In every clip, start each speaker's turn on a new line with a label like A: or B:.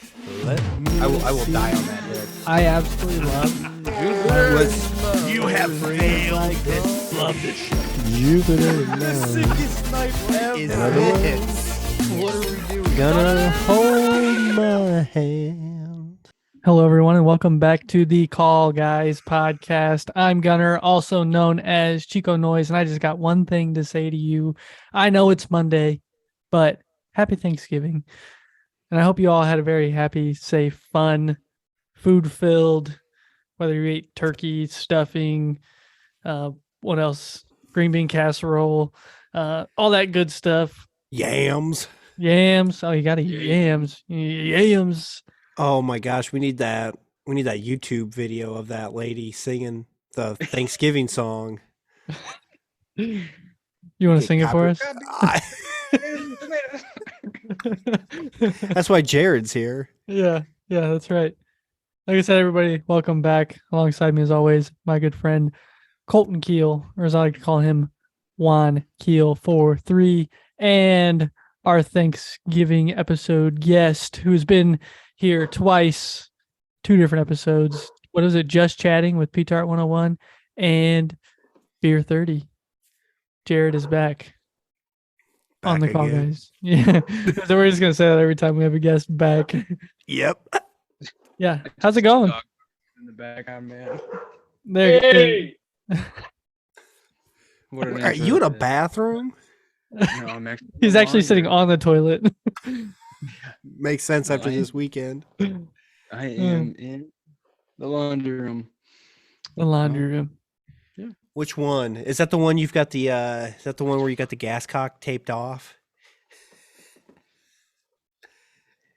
A: I will die on that hit.
B: I absolutely love
A: You have failed this. Love this shit.
B: Jupiter.
A: The sickest night is this. What are we doing?
B: Gonna hold my hand. Hello, everyone, and welcome back to the Call Guys podcast. I'm Gunner, also known as Chico Noise, and I just got one thing to say to you. I know it's Monday, but happy Thanksgiving. And I hope you all had a very happy, safe, fun, food-filled, whether you ate turkey, stuffing, what else? Green bean casserole, all that good stuff.
A: Yams.
B: Yams. Oh, you gotta eat yams. Yams.
A: Oh my gosh, we need that. We need that YouTube video of that lady singing the Thanksgiving song.
B: You want to sing it for us?
A: That's why Jared's here.
B: Yeah, that's right. Like I said, everybody, welcome back. Alongside me, as always, my good friend Colton Keel, or as I like to call him, Juan Keel 4-3, and our Thanksgiving episode guest, who's been here twice, 2 different episodes. What is it? Just Chatting with P-Tart 101 and Beer 30. Jared is back on the Call Guys. Yeah. So we're just going to say that every time we have a guest back.
A: Yep.
B: Yeah. How's it going?
C: In the background, man.
B: There.
C: Hey!
A: Are you in a bathroom?
C: No, I'm actually.
B: He's actually sitting on the toilet.
A: Makes sense after this weekend.
C: I am in the laundry room.
B: The laundry room.
C: Yeah.
A: Which one? Is that the one you've got the is that the one where you got the gas cock taped off?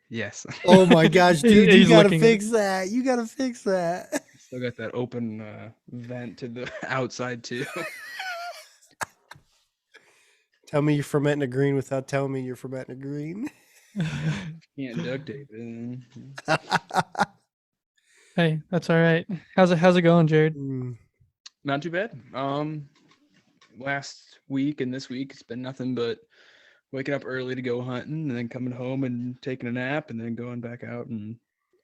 C: Yes.
A: Oh my gosh, dude, you
B: He's
A: gotta
B: looking
A: fix that. You gotta fix that.
C: Still got that open vent to the outside too.
A: Tell me you're fermenting a green without telling me you're fermenting a green.
C: Can't duct tape it.
B: Hey, that's all right. How's it going, Jared?
C: Not too bad. Last week and this week it's been nothing but waking up early to go hunting and then coming home and taking a nap and then going back out and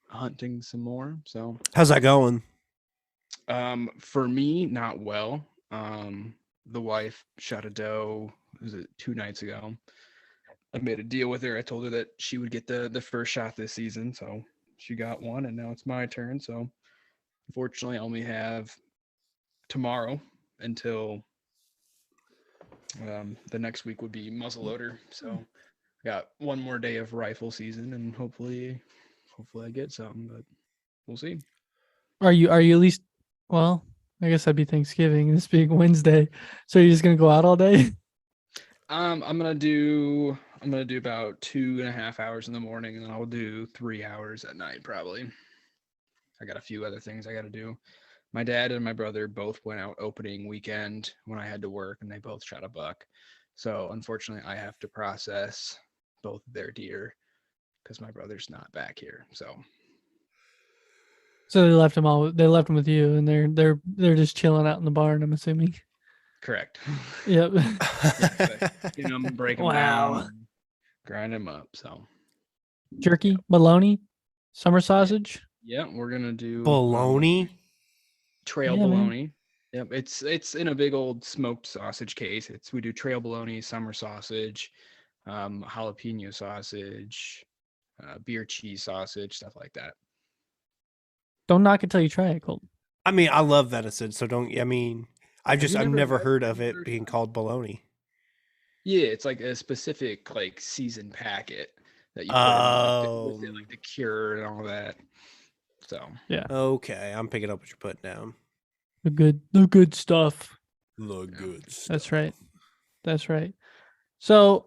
C: hunting some more. So
A: How's that going?
C: For me, not well. The wife shot a doe, was it 2 nights ago? I made a deal with her. I told her that she would get the first shot this season, so she got one, and now it's my turn. So unfortunately, I only have tomorrow until the next week would be muzzleloader. So I got one more day of rifle season, and hopefully I get something, but we'll see.
B: Are you at least? Well, I guess that'd be Thanksgiving. This being Wednesday, so you're just gonna go out all day?
C: I'm gonna do about 2.5 hours in the morning, and then I'll do 3 hours at night probably. I got a few other things I got to do. My dad and my brother both went out opening weekend when I had to work, and they both shot a buck. So unfortunately, I have to process both of their deer because my brother's not back here. So
B: They left them all. They left them with you, and they're just chilling out in the barn, I'm assuming.
C: correct.
B: Yep.
C: You know, break them
B: Wow.
C: down, grind them up. So
B: Jerky, bologna, summer sausage.
C: yeah, we're gonna do
A: Bologna?
C: trail
B: Yeah, man.
C: bologna. Yep, it's in a big old smoked sausage case. We do trail bologna, summer sausage, jalapeno sausage, beer cheese sausage, stuff like that.
B: Don't knock it till you try it, Colton.
A: I mean, I love venison, so I've
C: you
A: never
C: never
A: heard
C: had
A: of it
C: it?
A: being called bologna.
C: Yeah, it's like a specific like seasoned packet that you put in with the cure and all that. So
B: Yeah,
A: Okay, I'm picking up what you're putting down.
B: the good stuff.
A: The good stuff.
B: That's right. So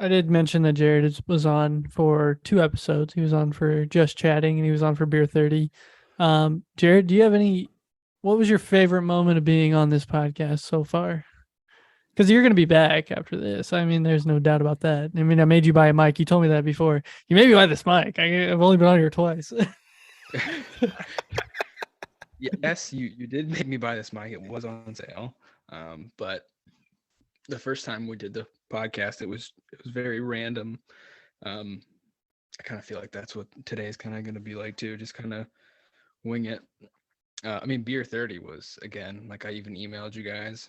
B: I did mention that Jared was on for 2 episodes. He was on for Just Chatting, and he was on for Beer 30. Jared, do you have what was your favorite moment of being on this podcast so far? Because you're going to be back after this. I mean, there's no doubt about that. I mean, I made you buy a mic. You told me that before. You made me buy this mic. I've only been on here twice.
C: yes, you did make me buy this mic. It was on sale. But the first time we did the podcast, it was very random. I kind of feel like that's what today's kind of going to be like too. Just kind of wing it. I mean, Beer 30 was, again, like I even emailed you guys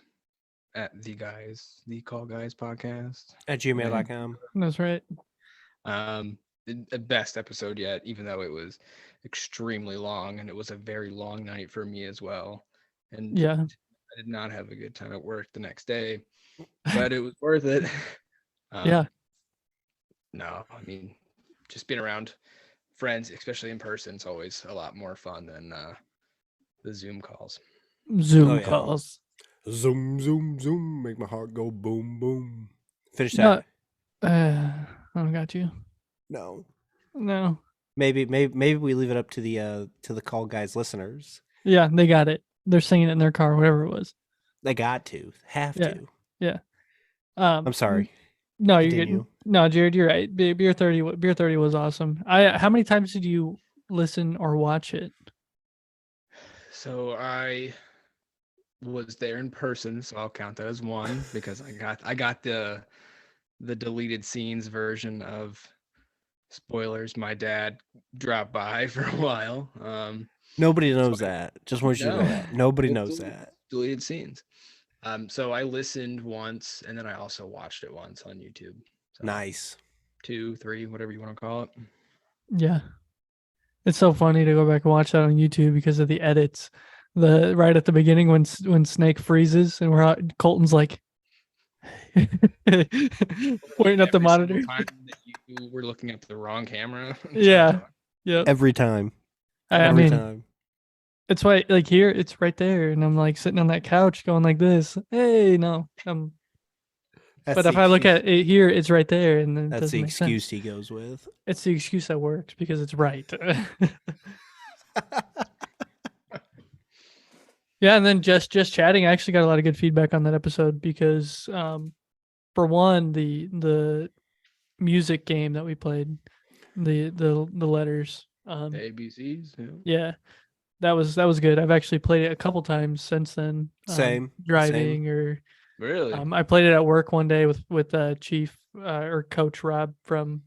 C: at the Call Guys podcast.
A: At gmail.com.
B: That's right.
C: The best episode yet, even though it was extremely long, and it was a very long night for me as well. And
B: Yeah.
C: I did not have a good time at work the next day, but it was worth it.
B: Yeah.
C: No, I mean, just being around friends, especially in person, is always a lot more fun than the Zoom calls.
B: Zoom
A: Oh, yeah.
B: calls.
A: Zoom, zoom, zoom. Make my heart go boom, boom. Finish
B: No,
A: that.
B: I don't got you.
A: No.
B: Maybe
A: Maybe we leave it up to the Call Guys listeners.
B: Yeah, they got it. They're singing it in their car, whatever it was.
A: They got to. Have
B: Yeah.
A: to.
B: Yeah.
A: I'm sorry.
B: No, you're
A: Continue.
B: good. No, Jared, you're right. Beer 30 was awesome. How many times did you listen or watch it?
C: So I was there in person, so I'll count that as one because I got the deleted scenes version of spoilers. My dad dropped by for a while.
A: Nobody knows that. Just want you to know that. Nobody knows that.
C: Deleted scenes. So I listened once, and then I also watched it once on YouTube. So
A: Nice.
C: 2, 3, whatever you want to call it.
B: Yeah. It's so funny to go back and watch that on YouTube because of the edits. The right at the beginning when Snake freezes and we're out, Colton's like pointing at the monitor.
C: Time that you were looking at the wrong camera.
B: Yeah. Yeah.
A: Every time.
B: I mean, it's why, like, here it's right there, and I'm like sitting on that couch going like this. Hey, no, but if I look at it here, it's right there, and then
A: that's the
B: make
A: excuse
B: sense.
A: he goes with.
B: It's the excuse that works because it's right. Yeah, and then just chatting, I actually got a lot of good feedback on that episode because, for one, the music game that we played, the letters,
C: The ABCs.
B: yeah, that was good. I've actually played it a couple times since then.
A: Same.
B: Driving or
C: Really?
B: I played it at work one day with Chief or Coach Rob from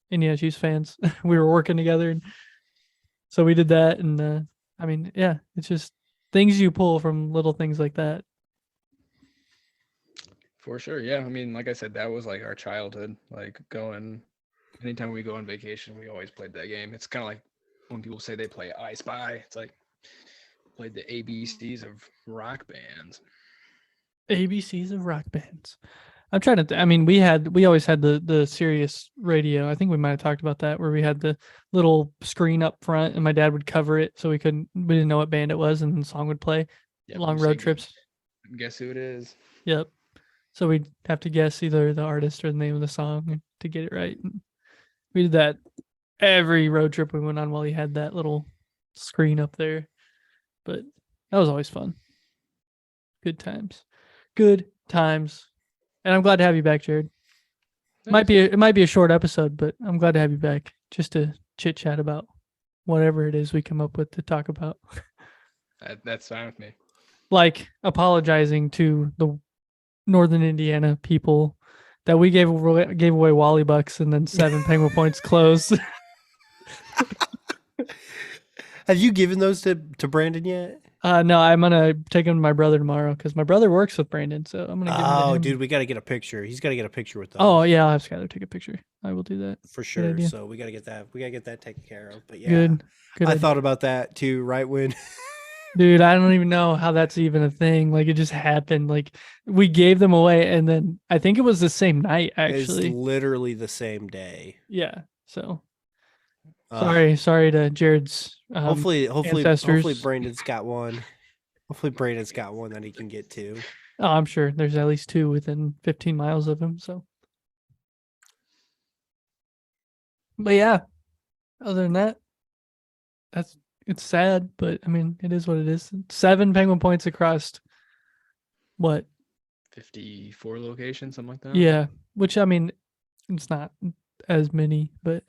B: Indiana Chiefs fans. We were working together, and so we did that. And I mean, yeah, it's just things you pull from little things like that.
C: For sure. Yeah. I mean, like I said, that was like our childhood. Like anytime we go on vacation, we always played that game. It's kind of like when people say they play I Spy. It's like played the ABCs of rock bands.
B: ABCs of rock bands. I'm trying to. I mean, we always had the Sirius radio. I think we might have talked about that, where we had the little screen up front, and my dad would cover it, so we didn't know what band it was, and the song would play.
C: Yep,
B: Long road trips.
C: Guess who it is?
B: Yep. So we'd have to guess either the artist or the name of the song to get it right. And we did that every road trip we went on while he had that little screen up there. But that was always fun. Good times. Good times. And I'm glad to have you back, Jared.
C: Thanks.
B: It might be a short episode, but I'm glad to have you back just to chit chat about whatever it is we come up with to talk about.
C: That's fine with me.
B: Like apologizing to the Northern Indiana people that we gave away Wally Bucks and then 7 Penguin points closed.
A: Have you given those to Brandon yet?
B: No, I'm gonna take him to my brother tomorrow because my brother works with Brandon, so I'm gonna give him to him.
A: Dude, we got to get a picture. He's got to get a picture with those.
B: Oh yeah, I'll have Skylar take a picture. I will do that
A: for sure.
B: idea.
A: So we got to get that. We got to get that taken care of. But yeah,
B: good.
A: I
B: idea.
A: thought about that too. Right when,
B: dude, I don't even know how that's even a thing. Like it just happened. Like we gave them away, and then I think it was the same night. Actually,
A: it's literally the same day.
B: Yeah. So sorry to Jared's.
A: Hopefully
B: ancestors.
A: Brandon's got one. Hopefully Brandon's got one that he can get to.
B: Oh, I'm sure there's at least 2 within 15 miles of him. So, but yeah, other than that, it's sad, but I mean, it is what it is. 7 Penguin points across what?
C: 54 locations, something like that.
B: Yeah, which I mean, it's not as many, but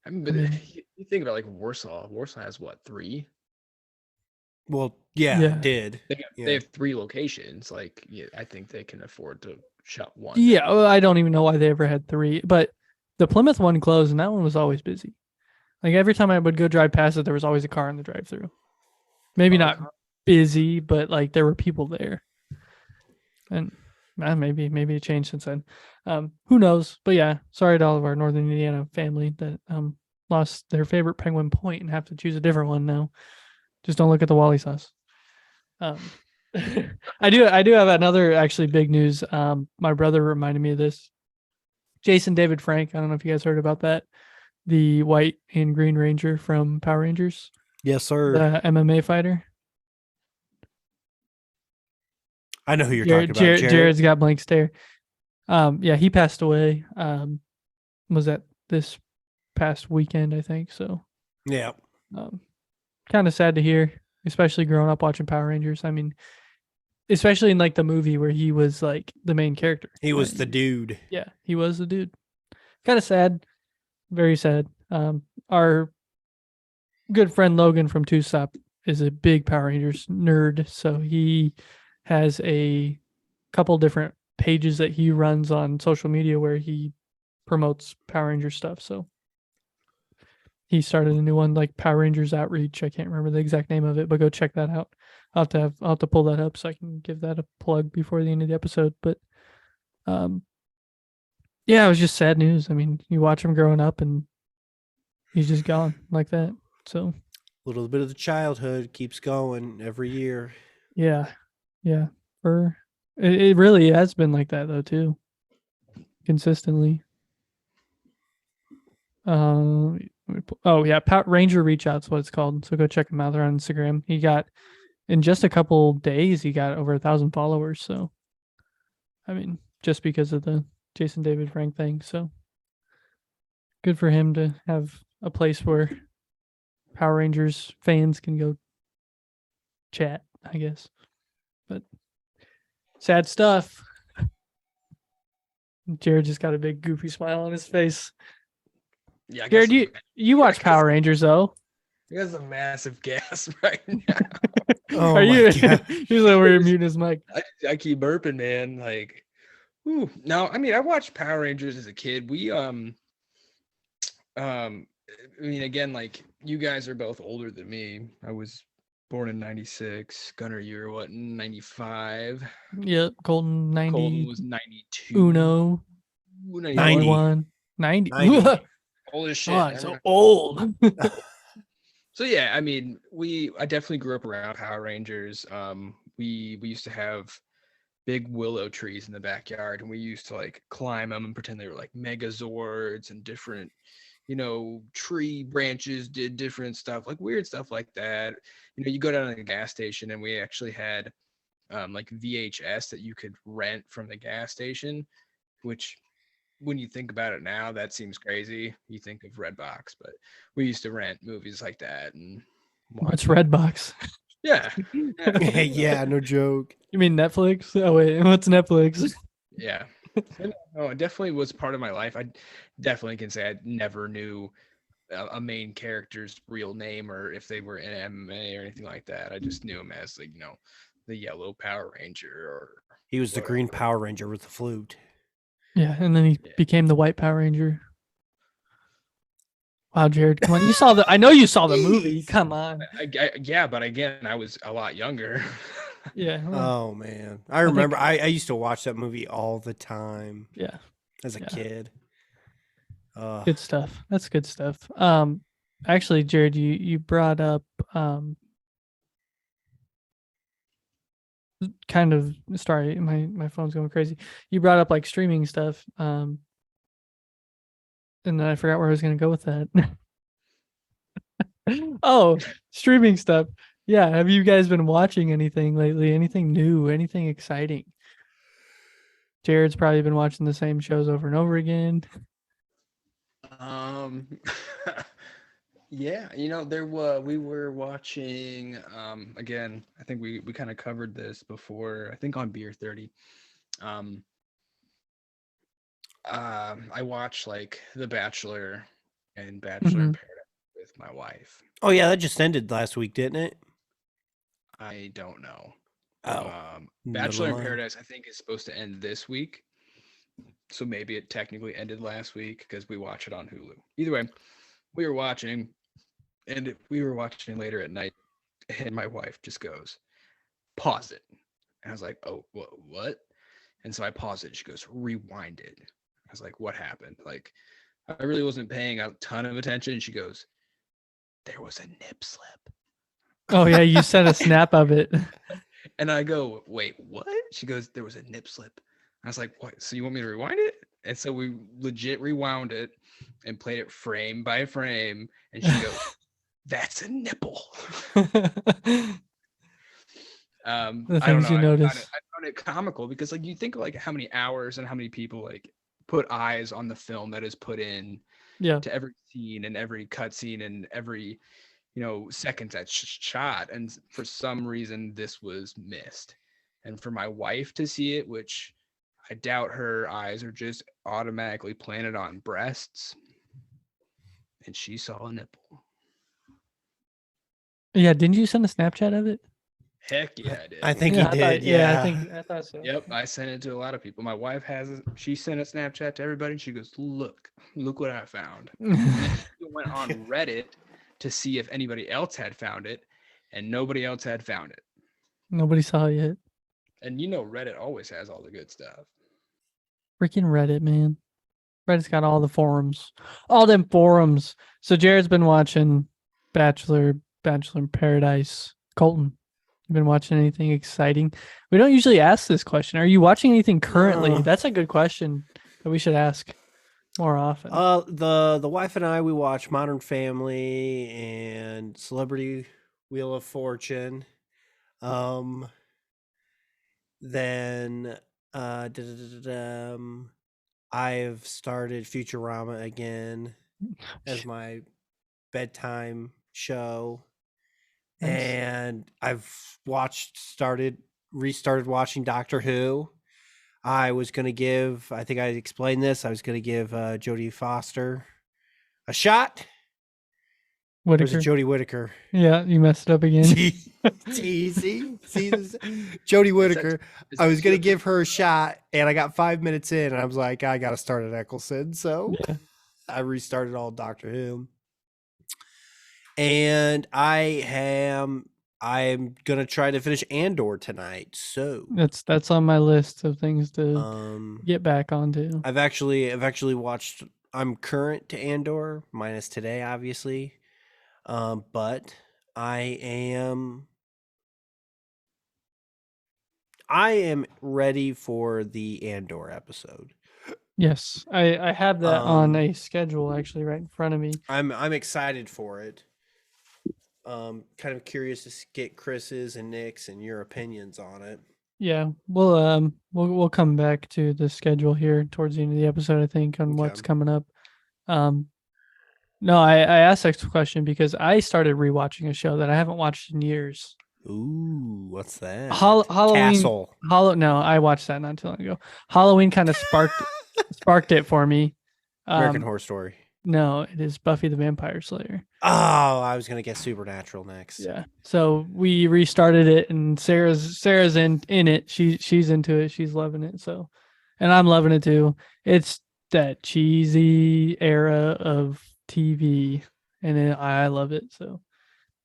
C: I mean, you think about like Warsaw. Warsaw has what, 3?
A: Well, yeah. It did.
C: They have 3 locations. Like, yeah, I think they can afford to shut one.
B: Yeah, well, I don't even know why they ever had 3, but The Plymouth one closed, and that one was always busy. Like every time I would go drive past it, there was always a car in the drive-through. Maybe not busy, but like there were people there. And maybe it changed since then. Who knows? But yeah, sorry to all of our Northern Indiana family that lost their favorite Penguin Point and have to choose a different one now. Just don't look at the Wally sauce. I do have another actually big news. My brother reminded me of this. Jason David Frank. I don't know if you guys heard about that. The white and green ranger from Power Rangers.
A: Yes, sir.
B: The MMA fighter.
A: I know who you're talking about.
B: Jared's got blank stare. Yeah, he passed away. Was that this past weekend, I think. So
A: yeah.
B: Kind of sad to hear, especially growing up watching Power Rangers. I mean, especially in like the movie where he was like the main character.
A: He was the dude.
B: Yeah, he was the dude. Kind of sad. Very sad. Our good friend Logan from Two Stop is a big Power Rangers nerd, so he has a couple different pages that he runs on social media where he promotes Power Rangers stuff. So he started a new one, like Power Rangers Outreach. I can't remember the exact name of it, but go check that out. I'll have to pull that up so I can give that a plug before the end of the episode. But yeah, it was just sad news. I mean, you watch him growing up and he's just gone like that. So
A: a little bit of the childhood keeps going every year.
B: Yeah. It really has been like that though too. Consistently. Oh yeah, Ranger Reach Out's what it's called. So go check him out there on Instagram. He got in just a couple days he got over 1,000 followers. So I mean, just because of the Jason David Frank thing. So good for him to have a place where Power Rangers fans can go chat, I guess. But sad stuff. Jared just got a big goofy smile on his face.
C: Yeah,
B: Jared, you watch Power Rangers though.
C: He has a massive gas right now.
A: Oh,
B: Are you?
A: God.
B: He's over here muting his mic.
C: I keep burping, man. Like, ooh. No, I mean, I watched Power Rangers as a kid. We I mean, again, like you guys are both older than me. I was born in 96. Gunnar, you were what, in 95?
B: Yep, Colton 90.
C: Colton was 92.
B: Uno 91. 90.
C: Old as shit.
B: Oh, so old.
C: So yeah, I mean, I definitely grew up around Power Rangers. We used to have big willow trees in the backyard, and we used to like climb them and pretend they were like Megazords, and different, tree branches did different stuff, like weird stuff like that. You go down to the gas station, and we actually had like VHS that you could rent from the gas station, which when you think about it now, that seems crazy. You think of Redbox, but we used to rent movies like that and
B: What's Redbox?
C: Yeah.
A: Yeah, no joke.
B: You mean Netflix? Oh wait, what's Netflix?
C: Yeah. No, it definitely was part of my life. I definitely can say I never knew a main character's real name or if they were in MMA or anything like that. I just knew him as like, the yellow Power Ranger, or
A: he was the green Power Ranger with the flute.
B: Yeah, and then he became the white Power Ranger. Wow, Jared, come on! I know you saw the movie. Come on.
C: Yeah, but again, I was a lot younger.
B: Yeah.
A: Oh man, I remember. I used to watch that movie all the time.
B: Yeah.
A: As a kid.
B: Good stuff. That's good stuff. Actually, Jared, you brought up kind of, sorry, my phone's going crazy. You brought up like streaming stuff. And then I forgot where I was going to go with that. Oh, streaming stuff. Yeah. Have you guys been watching anything lately? Anything new? Anything exciting? Jared's probably been watching the same shows over and over again.
C: Yeah, we were watching, again, I think we kind of covered this before, I think on Beer 30. I watched like The Bachelor and Bachelor in Paradise with my wife.
A: Oh yeah, that just ended last week, didn't it?
C: I don't know.
A: Oh,
C: Bachelor in Paradise, I think, is supposed to end this week. So maybe it technically ended last week because we watch it on Hulu. Either way, we were watching, and we were watching later at night, and my wife just goes, "Pause it." And I was like, "Oh, what?" And so I paused it. She goes, "Rewind it." I was like, "What happened?" Like, I really wasn't paying a ton of attention. And she goes, "There was a nip slip."
B: Oh yeah, you sent a snap of it.
C: And I go, "Wait, what?" She goes, "There was a nip slip." I was like, "What? So you want me to rewind it?" And so we legit rewound it and played it frame by frame. And she goes, "That's a nipple."
B: The
C: I don't
B: things
C: know.
B: you
C: I
B: notice.
C: found it comical because like you think of like how many hours and how many people like put eyes on the film that is put in
B: Yeah.
C: to every scene and every cutscene and every second that's shot, and for some reason this was missed. And for my wife to see it, which I doubt her eyes are just automatically planted on breasts, and she saw a nipple.
B: Yeah, didn't you send a Snapchat of it?
C: Heck yeah, I did.
A: I think
B: Yeah,
A: he
B: I
A: did.
B: thought,
A: Yeah.
B: I thought so.
C: Yep, I sent it to a lot of people. My wife has it. She sent a Snapchat to everybody. And she goes, look what I found." And then she went on Reddit to see if anybody else had found it, and nobody else had found it.
B: Nobody saw it yet.
C: And Reddit always has all the good stuff.
B: Freaking Reddit, man. Reddit's got all the forums. All them forums. So Jared's been watching Bachelor in Paradise. Colton, you been watching anything exciting? We don't usually ask this question. Are you watching anything currently?
A: No.
B: That's a good question that we should ask more often.
A: The wife and I, we watch Modern Family and Celebrity Wheel of Fortune. Then I've started Futurama again as my bedtime show.
B: Nice.
A: And I've restarted watching Doctor Who. I was going to give, I think I explained this, I was going to give Jodie Foster a shot. Or is
B: Whitaker.
A: it Jodie Whittaker?
B: Yeah, you messed it up again.
A: It's easy. See this? Jodie Whittaker. I was going to give her a shot, and I got 5 minutes in, and I was like, I got to start at Eccleston. So
B: Yeah.
A: I restarted all Doctor Who. And I'm gonna try to finish Andor tonight. So
B: That's on my list of things to get back onto.
A: I've actually watched. I'm current to Andor, minus today, obviously. But I am ready for the Andor episode.
B: Yes, I have that on
A: Um,
B: a schedule actually right in front of me.
A: I'm excited for it. Kind of curious to get Chris's and Nick's and your opinions on it.
B: Yeah, we'll come back to the schedule here towards the end of the episode, I think, on what's
A: Okay.
B: coming up. No, I asked that question because I started rewatching a show that I haven't watched in years.
A: Ooh, what's that?
B: Halloween.
A: Castle.
B: No, I watched that not too long ago. Halloween kind of sparked it for me.
A: American Horror Story.
B: No, it is Buffy the Vampire Slayer.
A: Oh, I was gonna guess Supernatural next.
B: Yeah. So we restarted it, and Sarah's in it. She's into it. She's loving it. So, and I'm loving it too. It's that cheesy era of TV, and I love it. So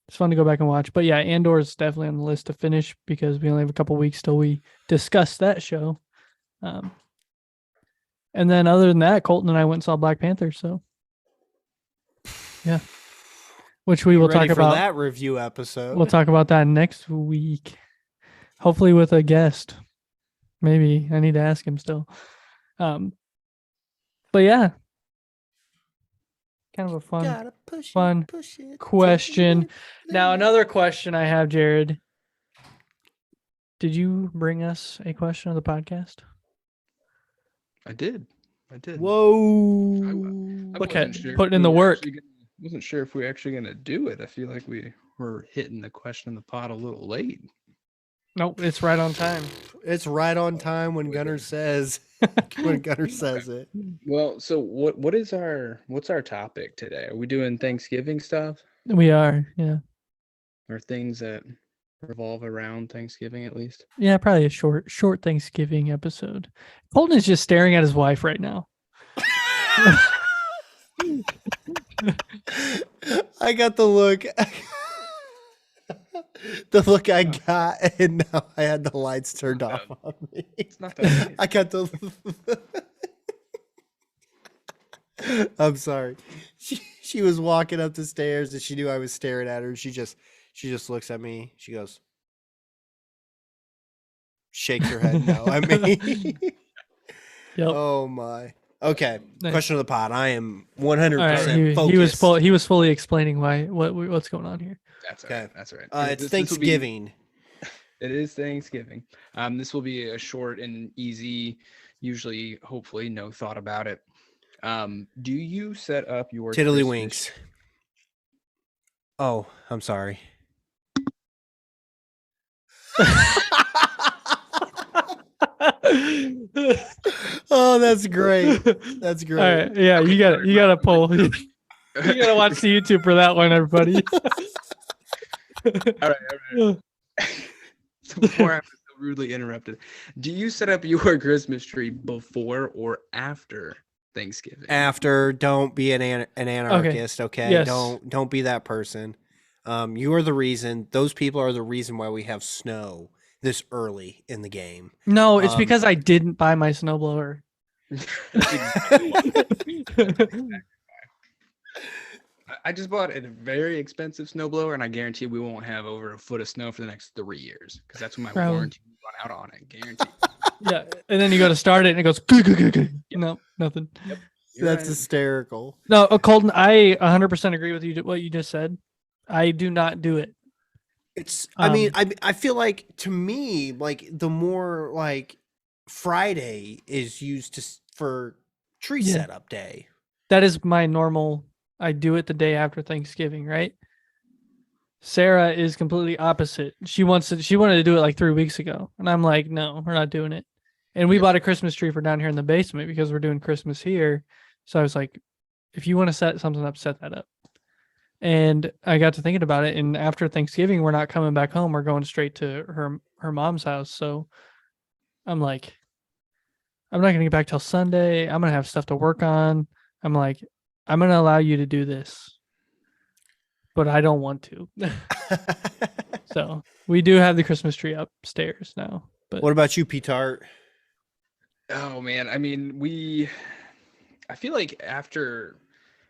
B: it's fun to go back and watch. But yeah, Andor is definitely on the list to finish because we only have a couple weeks till we discuss that show. And then other than that, Colton and I went and saw Black Panther. So yeah. Which we will talk
A: for
B: about
A: that review episode.
B: We'll talk about that next week. Hopefully with a guest. Maybe I need to ask him still. But yeah. Kind of a fun question. Now another question I have, Jared. Did you bring us a question of the podcast?
C: I did.
A: Whoa.
B: Look at putting in the work.
C: Wasn't sure if we were actually going to do it. I feel like we were hitting the question in the pot a little late.
B: Nope, it's right on time.
A: It's right on time when Gunnar says it.
C: Well, so what's our topic today? Are we doing Thanksgiving stuff?
B: We are, yeah.
C: Or things that revolve around Thanksgiving at least.
B: Yeah, probably a short Thanksgiving episode. Colton is just staring at his wife right now.
A: I got the look. The look I got, and now I had the lights turned off on me.
C: It's not that.
A: I got the. I'm sorry. She was walking up the stairs, and she knew I was staring at her. She just looks at me. She goes, shakes her head no at me.
B: Yep.
A: Oh my. Okay.
B: Nice.
A: Question of the pod. I am 100%
B: All right,
A: focused.
B: he was fully explaining what's going on here.
C: That's right.
A: Okay.
C: That's right.
A: It's
C: This will be-
A: Thanksgiving.
C: It is Thanksgiving. This will be a short and easy, usually, hopefully, no thought about it. Do you set up your
A: Tiddlywinks. Oh, I'm sorry. Oh, that's great. That's great.
B: All right, yeah, you got to pull. You got to watch the YouTube for that one, everybody.
C: All right. So before I'm so rudely interrupted, do you set up your Christmas tree before or after Thanksgiving?
A: After, don't be an anarchist, okay?
B: Yes.
A: Don't be that person. You are the reason. Those people are the reason why we have snow this early in the game.
B: No, it's because I didn't buy my snowblower.
C: That's exactly why. I just bought a very expensive snowblower, and I guarantee we won't have over a foot of snow for the next 3 years because that's when my
B: Probably.
C: warranty will run out on it. Guaranteed.
B: Yeah, and then you go to start it, and it goes. Yep. No, nothing.
C: You're
A: That's
C: right.
A: hysterical.
B: No, Colton, I 100% agree with you. What you just said, I do not do it.
A: It's. I mean, I feel like, to me, like, the more like Friday is used for tree
B: Yeah.
A: setup day.
B: That is my normal. I do it the day after Thanksgiving, right? Sarah is completely opposite. She wanted to do it like 3 weeks ago, and I'm like, no, we're not doing it. And we bought a Christmas tree for down here in the basement because we're doing Christmas here. So I was like, if you want to set something up, set that up. And I got to thinking about it, and after Thanksgiving, we're not coming back home. We're going straight to her mom's house. So I'm like, I'm not gonna get back till Sunday. I'm gonna have stuff to work on. I'm like, I'm going to allow you to do this, but I don't want to. So we do have the Christmas tree upstairs now. But
A: What about you, P-Tart?
C: Oh man, I mean, I feel like after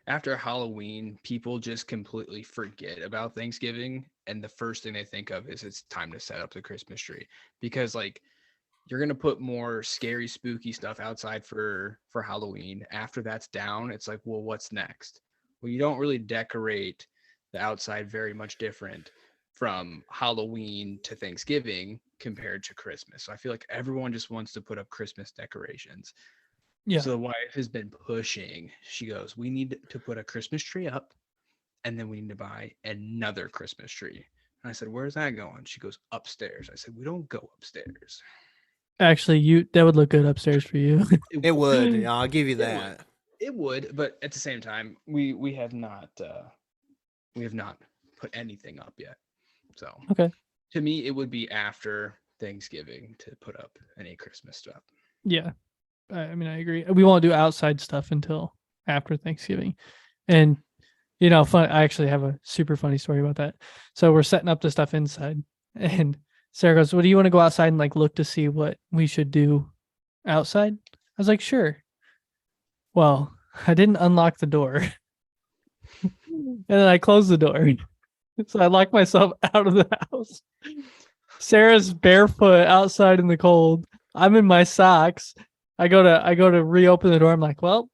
C: Halloween, people just completely forget about Thanksgiving, and the first thing they think of is it's time to set up the Christmas tree, because like you're gonna put more scary, spooky stuff outside for Halloween. After that's down, it's like, well, what's next? Well, you don't really decorate the outside very much different from Halloween to Thanksgiving compared to Christmas. So I feel like everyone just wants to put up Christmas decorations.
B: yeah,
C: So the wife has been pushing. She goes, we need to put a Christmas tree up, and then we need to buy another Christmas tree. And I said, where's that going? She goes, upstairs. I said, we don't go upstairs.
B: actually, that would look good upstairs for you.
A: It would. I'll give you
C: It would.
A: that.
C: It would, but at the same time, we have not put anything up yet. So
B: Okay.
C: to me, it would be after Thanksgiving to put up any Christmas stuff.
B: Yeah. I mean, I agree. We won't do outside stuff until after Thanksgiving. And, fun. I actually have a super funny story about that. So we're setting up the stuff inside, and Sarah goes, "Well, do you want to go outside and like look to see what we should do outside?" I was like, "Sure." Well, I didn't unlock the door. And then I closed the door. So I locked myself out of the house. Sarah's barefoot outside in the cold. I'm in my socks. I go to reopen the door. I'm like, well,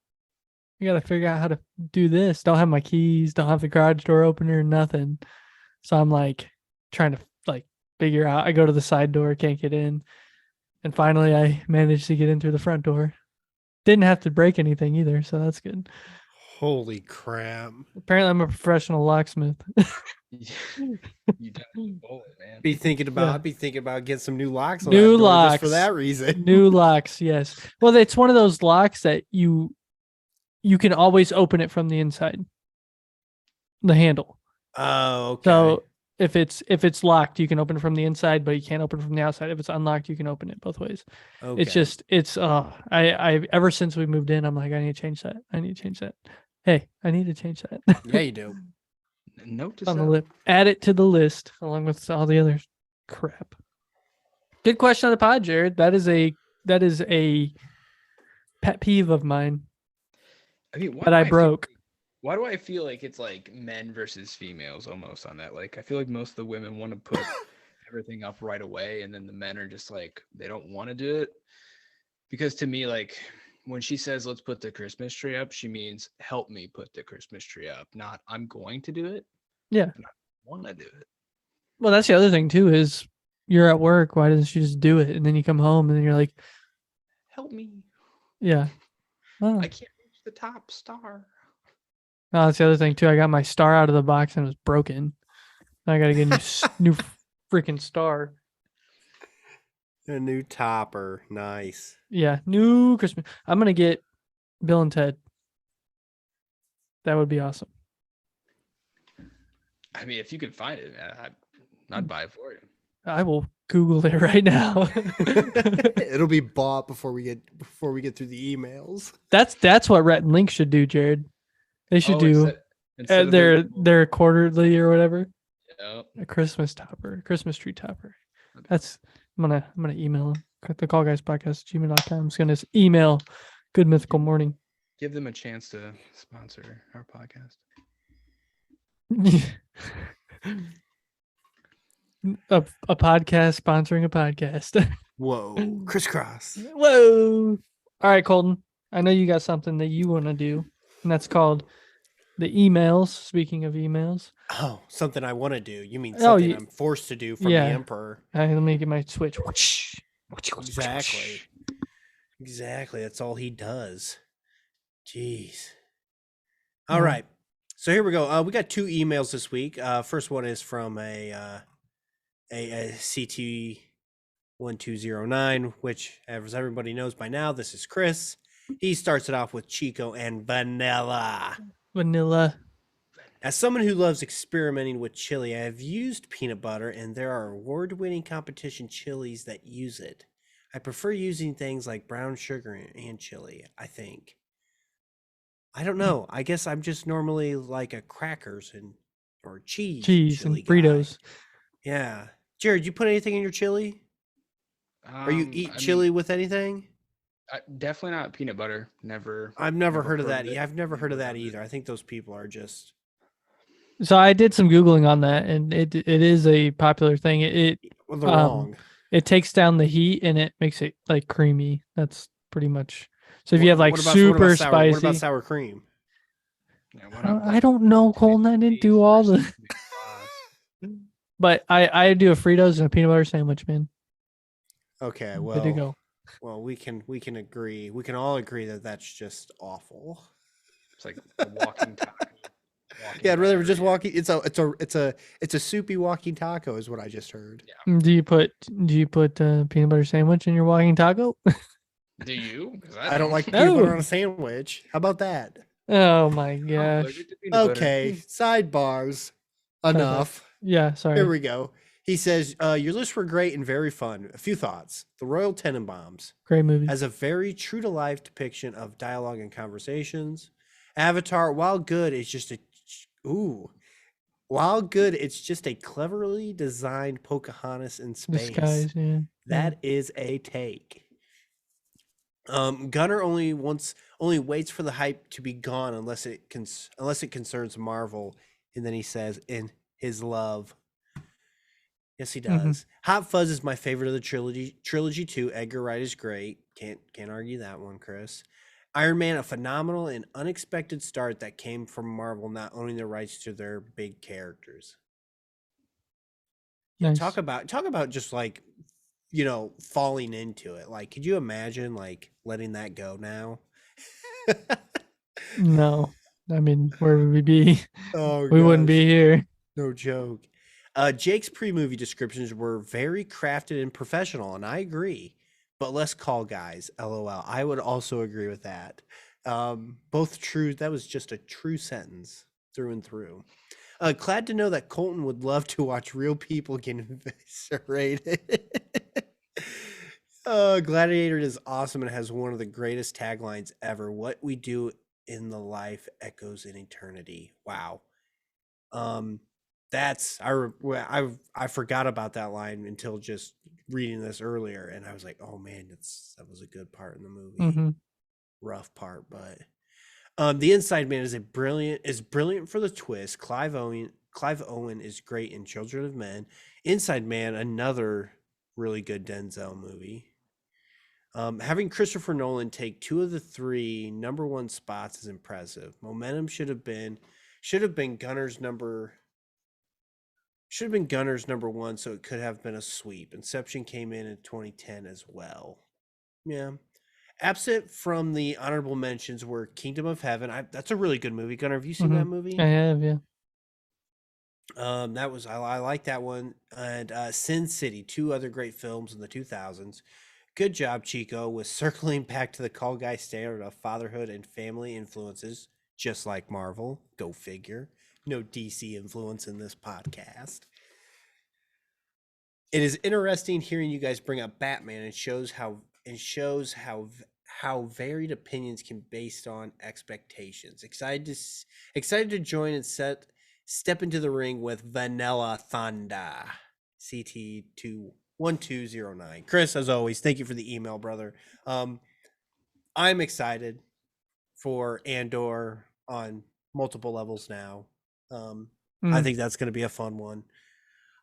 B: I gotta figure out how to do this. Don't have my keys, don't have the garage door opener, nothing. So I'm like trying to like figure out. I go to the side door, can't get in. And finally I managed to get in through the front door. Didn't have to break anything either, so that's good.
A: Holy crap.
B: Apparently I'm a professional locksmith.
C: You definitely bold, man.
A: I'd be thinking about getting some new locks on
B: New
A: that door
B: locks.
A: just for that reason.
B: New locks, yes. Well, it's one of those locks that you can always open it from the inside. The handle.
A: Oh, okay.
B: So if it's locked, you can open it from the inside, but you can't open it from the outside. If it's unlocked, you can open it both ways.
A: Okay.
B: It's I ever since we moved in, I'm like, I need to change that. I need to change that. Hey, I need to change that.
A: Yeah, you do.
C: Note to
B: On the
C: self.
B: list. Add it to the list along with all the other crap. Good question on the pod, Jared. That is a pet peeve of mine
C: I mean,
B: that I broke.
C: Why do I feel like it's like men versus females almost on that? Like, I feel like most of the women want to put everything up right away, and then the men are just like, they don't want to do it. Because to me, like, when she says, let's put the Christmas tree up, she means help me put the Christmas tree up, not I'm going to do it.
B: Yeah.
C: And I want to do it.
B: Well, that's the other thing too, is you're at work. Why doesn't she just do it? And then you come home and then you're like,
C: Help me.
B: yeah. Oh.
C: I can't reach the top star.
B: Oh, that's the other thing too. I got my star out of the box and it was broken. I got to get a new freaking star.
A: A new topper. Nice.
B: Yeah, new Christmas. I'm gonna get Bill and Ted. That would be awesome.
C: I mean, if you could find it, I'd buy it for you.
B: I will Google it right now.
A: It'll be bought before we get through the emails.
B: That's what Rhett and Link should do, Jared. They should do
C: instead of
B: their quarterly or whatever.
C: Yeah.
B: A Christmas topper, Christmas tree topper. That's I'm gonna email them. thecallguyspodcast@gmail.com. I'm just gonna email Good Mythical Morning.
C: Give them a chance to sponsor our podcast.
B: a podcast sponsoring a podcast.
A: Whoa, crisscross.
B: Whoa. All right, Colton. I know you got something that you want to do, and that's called the emails. Speaking of emails.
A: Oh, something I want to do. You mean something I'm forced to do from the Emperor?
B: Let me get my switch.
A: Exactly. Exactly. That's all he does. Jeez. All right. So here we go. We got 2 emails this week. First one is from a CT1209, which, as everybody knows by now, this is Chris. He starts it off with Chico and vanilla. As someone who loves experimenting with chili, I have used peanut butter, and there are award-winning competition chilies that use it. I prefer using things like brown sugar and chili, I think. I don't know. I guess I'm just normally like a crackers or cheese
B: and Fritos.
A: Guy. Yeah. Jared, you put anything in your chili? Or you eat chili with anything?
C: Definitely not peanut butter. Never.
A: I've never heard of that. I've never heard of that either. I think those people are just.
B: So I did some Googling on that, and it is a popular thing. They're wrong. It takes down the heat and it makes it like creamy. That's pretty much. So if you have like super spicy.
A: What about sour cream?
B: Yeah, I don't know, Colton. I didn't do all the. But I do a Fritos and a peanut butter sandwich, man.
A: Okay, well.
B: Good to go.
A: Well, we can agree. We can all agree that that's just awful.
C: It's like a walking taco.
A: Yeah, I'd rather just walking. It's a soupy walking taco, is what I just heard.
B: Yeah. Do you put peanut butter sandwich in your walking taco?
C: Do you?
A: I don't like peanut butter on a sandwich. How about that?
B: Oh my gosh.
A: Okay, sidebars. Enough.
B: Yeah, sorry.
A: Here we go. He says, your lists were great and very fun. A few thoughts. The Royal Tenenbaums.
B: Great movie.
A: Has a very true-to-life depiction of dialogue and conversations. Avatar, while good, it's just a cleverly designed Pocahontas in space.
B: Disguise, yeah.
A: That is a take. Gunnar only waits for the hype to be gone unless it concerns Marvel, and then he says, in his love. Yes, he does. Mm-hmm. Hot Fuzz is my favorite of the trilogy. Trilogy 2, Edgar Wright is great. Can't argue that one, Chris. Iron Man, a phenomenal and unexpected start that came from Marvel not owning the rights to their big characters. Nice. Talk about just like, falling into it. Like, could you imagine like letting that go now?
B: No. I mean, where would we be? We wouldn't be here.
A: No joke. Jake's pre-movie descriptions were very crafted and professional, and I agree. But less call guys, LOL. I would also agree with that. Both true. That was just a true sentence through and through. Glad to know that Colton would love to watch real people get eviscerated. Gladiator is awesome and has one of the greatest taglines ever. What we do in the life echoes in eternity. Wow. That's I forgot about that line until just reading this earlier, and I was like, oh man, that was a good part in the movie.
B: Mm-hmm.
A: Rough part, but the Inside Man is brilliant for the twist. Clive Owen is great in Children of Men. Inside Man, another really good Denzel movie. Having Christopher Nolan take 2 of the 3 number 1 spots is impressive. Momentum should have been Gunner's number 1, so it could have been a sweep. Inception came in 2010 as well. Yeah. Absent from the honorable mentions were Kingdom of Heaven. That's a really good movie. Gunner, have you seen that movie?
B: I have, yeah.
A: That was I like that one. And Sin City, 2 other great films in the 2000s. Good job, Chico, with circling back to the Call Guy standard of fatherhood and family influences, just like Marvel. Go figure. No DC influence in this podcast. It is interesting hearing you guys bring up Batman and shows how varied opinions can be based on expectations. Excited to join and step into the ring with Vanilla Thunder. CT21209. Chris, as always, thank you for the email, brother. I'm excited for Andor on multiple levels now. I think that's going to be a fun one.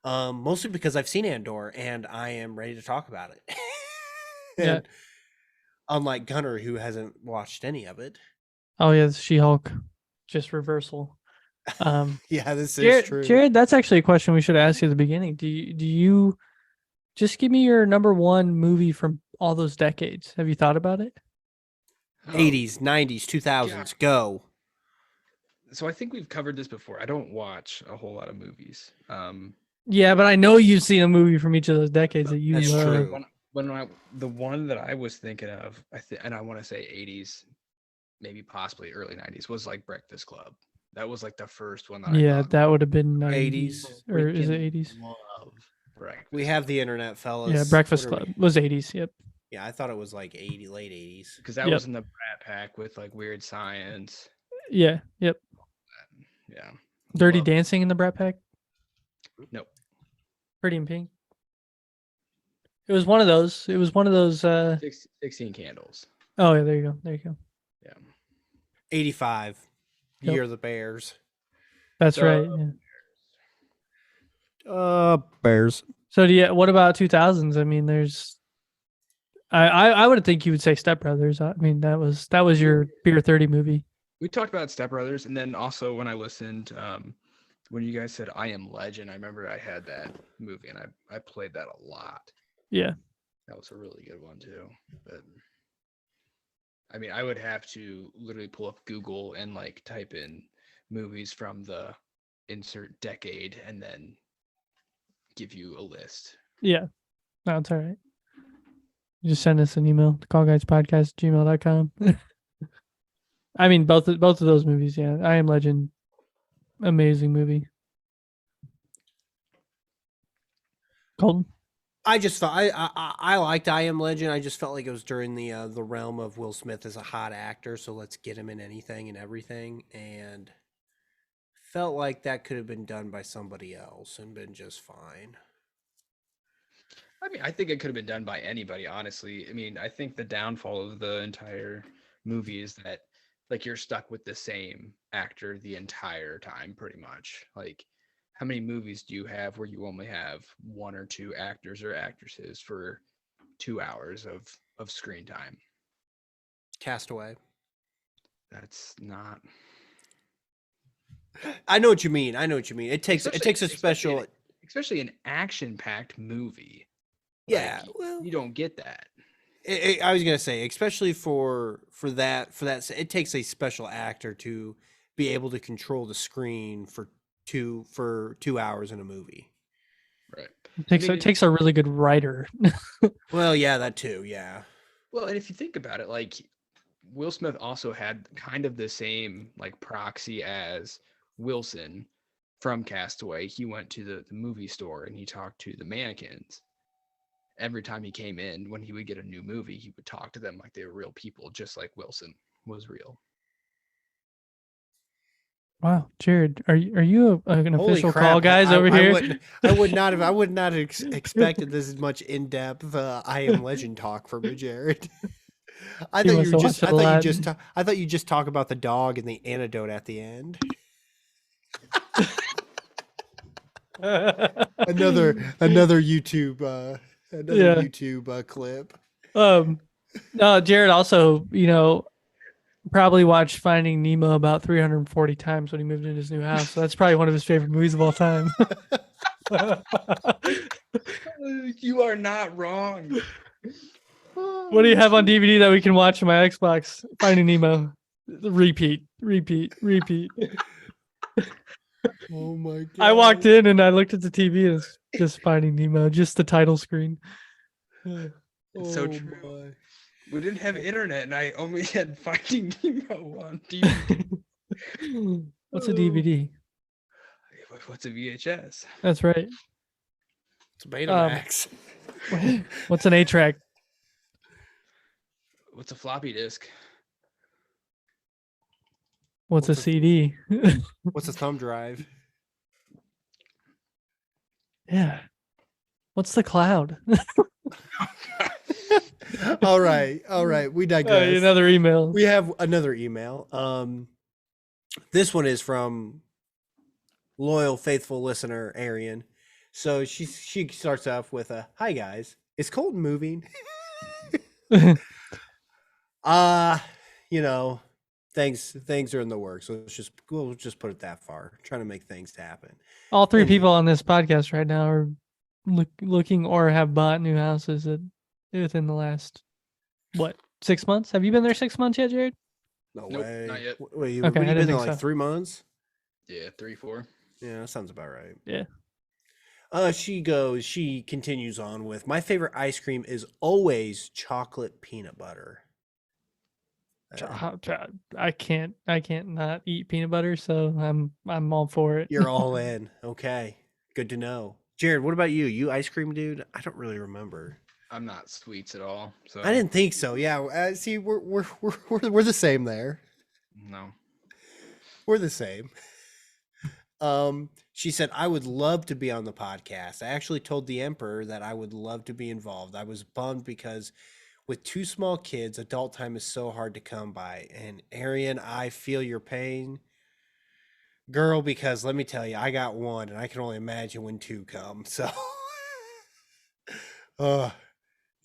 A: Mostly because I've seen Andor and I am ready to talk about it.
B: Yeah.
A: Unlike Gunner, who hasn't watched any of it.
B: Oh yeah, She-Hulk, just reversal.
A: Yeah, this is true.
B: Jared, that's actually a question we should ask you at the beginning. Do you just give me your number 1 movie from all those decades? Have you thought about it?
A: 80s, 90s, 2000s, go.
C: So I think we've covered this before. I don't watch a whole lot of movies.
B: Yeah, but I know you've seen a movie from each of those decades that you
A: That's
B: love.
A: true.
C: The one that I was thinking of, and I want to say 80s, maybe possibly early 90s, was like Breakfast Club. That was like the first one that I thought
B: that would have been
A: 80s.
B: or is it 80s?
C: Love Breakfast.
A: We have the internet, fellas.
B: Yeah, Breakfast Club was 80s. Yep.
A: Yeah, I thought it was like late 80s.
C: Because that was in the Brat Pack with like Weird Science.
B: Yeah. Yep.
C: Yeah.
B: Dirty Dancing in the Brat Pack?
C: Nope.
B: Pretty in Pink. It was one of those.
C: 16 Candles.
B: Oh yeah, there you go.
C: Yeah.
A: 85.
B: Yep.
A: Year of the Bears.
B: That's right. Yeah.
A: Bears.
B: So what about 2000s? I mean, there's I would think you would say Step Brothers. I mean, that was your Beer 30 movie.
C: We talked about Step Brothers, and then also when I listened, when you guys said I Am Legend, I remember I had that movie and I played that a lot.
B: Yeah.
C: That was a really good one too. But I mean, I would have to literally pull up Google and like type in movies from the insert decade and then give you a list.
B: Yeah. No, it's all right. You just send us an email to callguyspodcast@gmail.com. I mean, both of those movies, yeah. I Am Legend, amazing movie. Colton?
A: I just thought I liked I Am Legend. I just felt like it was during the realm of Will Smith as a hot actor, so let's get him in anything and everything, and felt like that could have been done by somebody else and been just fine.
C: I mean, I think it could have been done by anybody, honestly. I mean, I think the downfall of the entire movie is that like you're stuck with the same actor the entire time, pretty much. Like, how many movies do you have where you only have 1 or 2 actors or actresses for 2 hours of screen time?
A: Castaway.
C: That's not.
A: I know what you mean. It takes a special,
C: especially an action-packed movie.
A: Yeah,
C: like,
A: well,
C: you don't get that.
A: I was gonna say, especially for that, it takes a special actor to be able to control the screen for 2 hours in a movie.
C: Right.
B: It takes a really good writer.
A: Well, yeah, that too. Yeah.
C: Well, and if you think about it, like Will Smith also had kind of the same like proxy as Wilson from Castaway, he went to the movie store and he talked to the mannequins. Every time he came in, when he would get a new movie, he would talk to them like they were real people, just like Wilson was real.
B: Wow, Jared, are you an
A: Holy
B: official
A: crap,
B: call guys over here?
A: I would not have expected this much in depth. I Am Legend talk from you, Jared. I thought you just talk about the dog and the antidote at the end. another YouTube YouTube clip.
B: No, Jared also, probably watched Finding Nemo about 340 times when he moved into his new house. So that's probably one of his favorite movies of all time.
C: You are not wrong.
B: What do you have on DVD that we can watch on my Xbox? Finding Nemo. Repeat.
A: Oh my god.
B: I walked in and I looked at the TV and it's just Finding Nemo, just the title screen.
C: It's so true. My. We didn't have internet and I only had Finding Nemo on DVD.
B: What's a DVD?
C: What's a VHS?
B: That's right.
A: It's a Betamax.
B: What's an 8-track?
C: What's a floppy disk?
B: What's a CD?
A: What's a thumb drive?
B: Yeah. What's the cloud?
A: All right. We digress.
B: Another email.
A: We have another email. This one is from loyal, faithful listener Arian. So she starts off with "Hi guys, is Colton moving?" Things are in the works. So we'll just put it that far. Trying to make things happen.
B: All three people on this podcast right now are looking or have bought new houses within the last 6 months? Have you been there 6 months yet, Jared?
A: No
C: nope,
A: way.
C: Not yet.
A: Wait, you've been there like 3 months?
C: Yeah, 3, 4.
A: Yeah, that sounds about right.
B: Yeah.
A: She continues on with, my favorite ice cream is always chocolate peanut butter.
B: I can't not eat peanut butter, so I'm all for it.
A: You're all in. Okay. Good to know. Jared, what about you? You ice cream dude? I don't really remember.
C: I'm not sweets at all. So
A: I didn't think so. Yeah. See, we're the same there.
C: No.
A: We're the same. She said, I would love to be on the podcast. I actually told the Emperor that I would love to be involved. I was bummed because with 2 small kids, adult time is so hard to come by. And Arian, I feel your pain, girl, because let me tell you, I got 1 and I can only imagine when 2 come. So,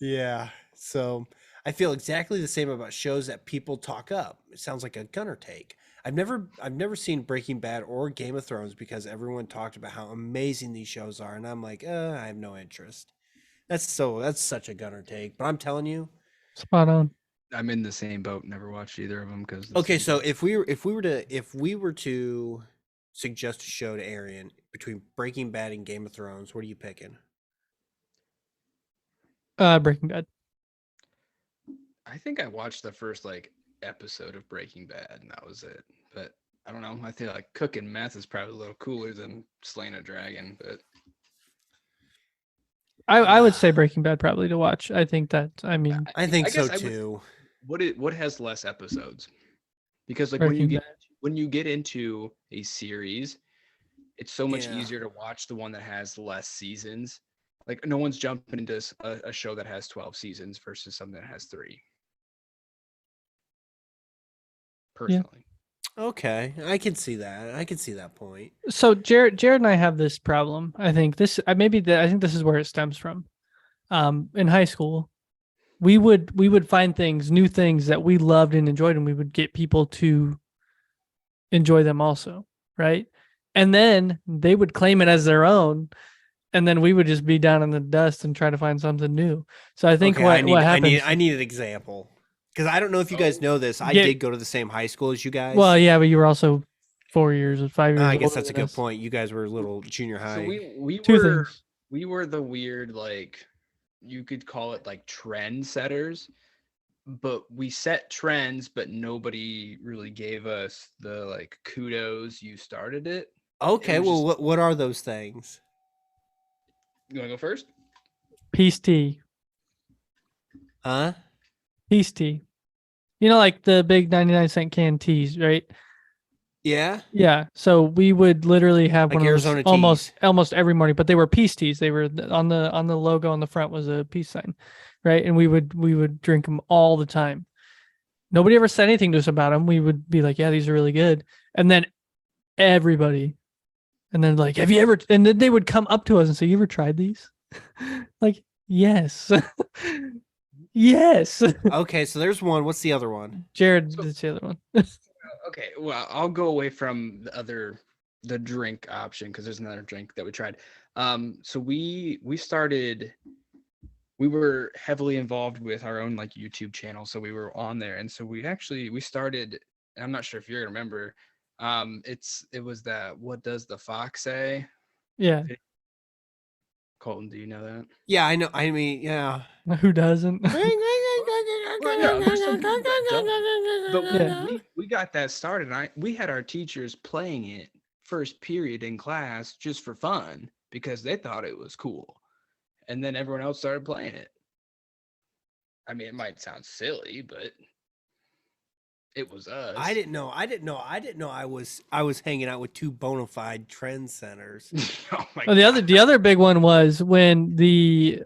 A: yeah. So I feel exactly the same about shows that people talk up. It sounds like a Gunner take. I've never seen Breaking Bad or Game of Thrones because everyone talked about how amazing these shows are. And I'm like, I have no interest. That's such a Gunner take, but I'm telling you,
B: spot on.
C: I'm in the same boat. Never watched either of them because.
A: Okay, so if we were to suggest a show to Arian between Breaking Bad and Game of Thrones, what are you picking?
B: Breaking Bad.
C: I think I watched the first episode of Breaking Bad and that was it. But I don't know. I feel like cooking meth is probably a little cooler than slaying a dragon, but.
B: I would say Breaking Bad probably to watch. I think so
A: too.
C: What has less episodes? Because when you get into a series, it's so much easier to watch the one that has less seasons. Like no one's jumping into a show that has 12 seasons versus something that has 3. Personally.
A: Yeah. Okay, I can see that. I can see that point.
B: So Jared and I have this problem. I think this is where it stems from. In high school, we would find new things that we loved and enjoyed, and we would get people to enjoy them also, right? And then they would claim it as their own, and then we would just be down in the dust and try to find something new. So I think what happens.
A: I need an example. Because I don't know if you guys know this. I did go to the same high school as you guys.
B: Well, yeah, but you were also 4 years or 5 years.
A: I guess that's a good point. You guys were a little junior high.
C: So we were the weird, you could call it trend setters, but we set trends, but nobody really gave us the kudos. You started it.
A: Okay, well, what are those things?
C: You want to go first?
B: Peace tea.
A: Huh?
B: Peace tea. You know, like the big 99-cent canned teas, right?
A: Yeah.
B: Yeah. So we would literally have
A: Like
B: one of those
A: Arizona teas.
B: almost every morning, but they were peace teas. They were on the logo on the front was a peace sign, right? And we would drink them all the time. Nobody ever said anything to us about them. We would be like, "Yeah, these are really good." And then everybody, and then like, "Have you ever?" And then they would come up to us and say, "You ever tried these?" Like, yes, yes.
A: Okay, so there's one. What's the other one?
B: Jared, that's the other one.
C: Okay, well, I'll go away from the drink option because there's another drink that we tried. So we were heavily involved with our own like YouTube channel, so we were on there, and so we started. And I'm not sure if you're gonna remember. It was that "What Does the Fox Say?"
B: Yeah.
C: Colton, do you know that?
A: Yeah, I know. I mean, yeah.
B: Who doesn't?
C: But we got that started. We had our teachers playing it first period in class just for fun because they thought it was cool. And then everyone else started playing it. I mean, it might sound silly, but it was us.
A: I didn't know I was hanging out with two bona fide trend centers.
B: Oh my God. The other big one was when the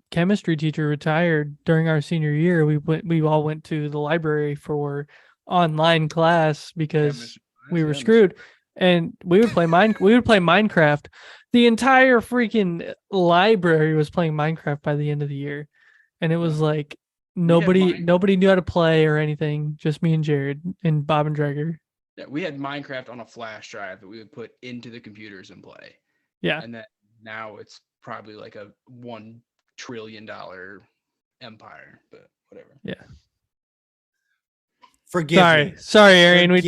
B: chemistry teacher retired during our senior year. We all went to the library for online class because we were screwed, and we would play Minecraft. The entire freaking library was playing Minecraft by the end of the year, and it was like nobody knew how to play or anything. Just me and Jared and Bob and Drager.
C: Yeah, we had Minecraft on a flash drive that we would put into the computers and play.
B: Yeah,
C: and then now it's probably like a $1 trillion empire, but whatever.
B: Yeah.
A: Sorry,
B: Arian. We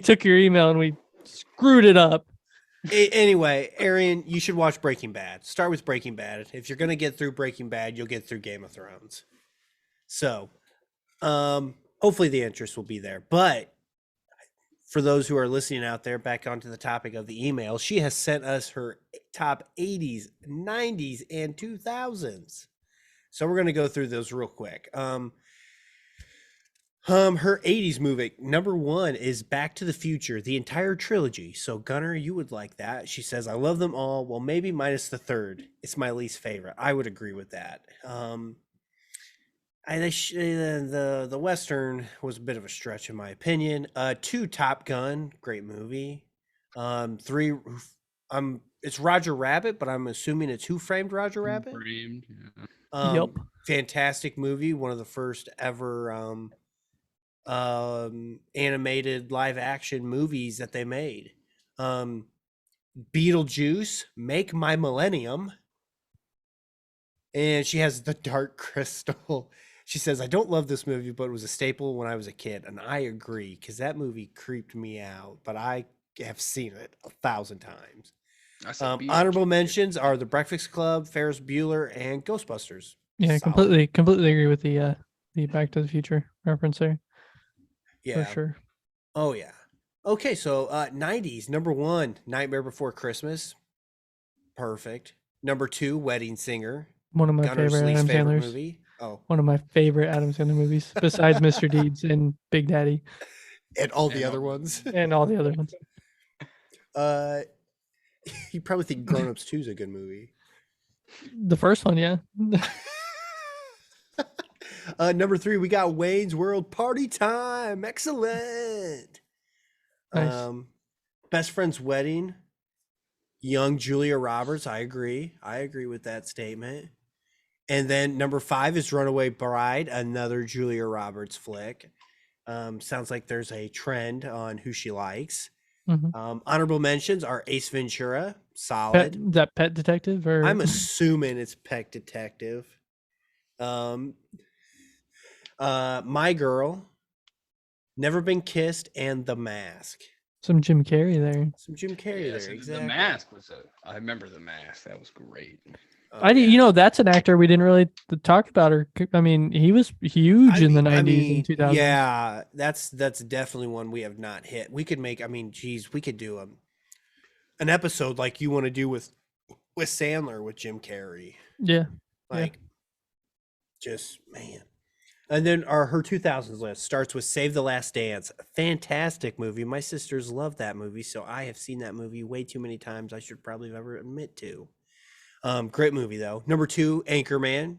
B: took your email and we screwed it up.
A: Anyway, Arian, you should watch Breaking Bad. Start with Breaking Bad. If you're gonna get through Breaking Bad, you'll get through Game of Thrones. So, hopefully the interest will be there. But for those who are listening out there, back onto the topic of the email, she has sent us her top 80s, 90s, and 2000s. So we're gonna go through those real quick. Her 80s movie, number 1 is Back to the Future, the entire trilogy. So Gunnar, you would like that. She says, I love them all. Well, maybe minus the third. It's my least favorite. I would agree with that. The Western was a bit of a stretch in my opinion. 2, Top Gun, great movie. 3, it's Roger Rabbit, but I'm assuming it's Who Framed Roger Rabbit?
C: Framed, yeah.
B: Yep.
A: Fantastic movie, one of the first ever animated live action movies that they made. Beetlejuice, Make My Millennium. And she has The Dark Crystal. She says, I don't love this movie, but it was a staple when I was a kid. And I agree, because that movie creeped me out, but I have seen it 1,000 times. Honorable mentions are The Breakfast Club, Ferris Bueller, and Ghostbusters.
B: Yeah,
A: Solid.
B: completely agree with the Back to the Future reference there.
A: Yeah,
B: for sure.
A: Oh yeah. Okay, so 90s, number 1, Nightmare Before Christmas. Perfect. Number 2, Wedding Singer.
B: One of my favorite Adam Sandler's
A: movie. Oh,
B: one of my favorite Adam Sandler movies, besides Mr. Deeds and Big Daddy,
A: and all the other ones.
B: And all the other ones.
A: You probably think Grown Ups 2 is a good movie.
B: The first one, yeah.
A: Number 3, we got Wayne's World, Party Time. Excellent.
B: Nice.
A: Best Friend's Wedding, young Julia Roberts. I agree with that statement. And then number 5 is Runaway Bride, another Julia Roberts flick. Sounds like there's a trend on who she likes.
B: Mm-hmm.
A: Honorable mentions are Ace Ventura, solid.
B: Is that Pet Detective? Or
A: I'm assuming it's Pet Detective. My Girl, Never Been Kissed, and The Mask.
B: Some Jim Carrey there.
A: Exactly.
C: The Mask I remember The Mask. That was great.
B: That's an actor we didn't really talk about. I mean, he was huge in the 90s and 2000s.
A: Yeah, that's definitely one we have not hit. We could make, we could do an episode like you want to do with Sandler with Jim Carrey.
B: Yeah.
A: Like, just man. And then her 2000s list starts with Save the Last Dance. Fantastic movie. My sisters love that movie, so I have seen that movie way too many times. I should probably ever admit to. Great movie though. Number 2, Anchorman.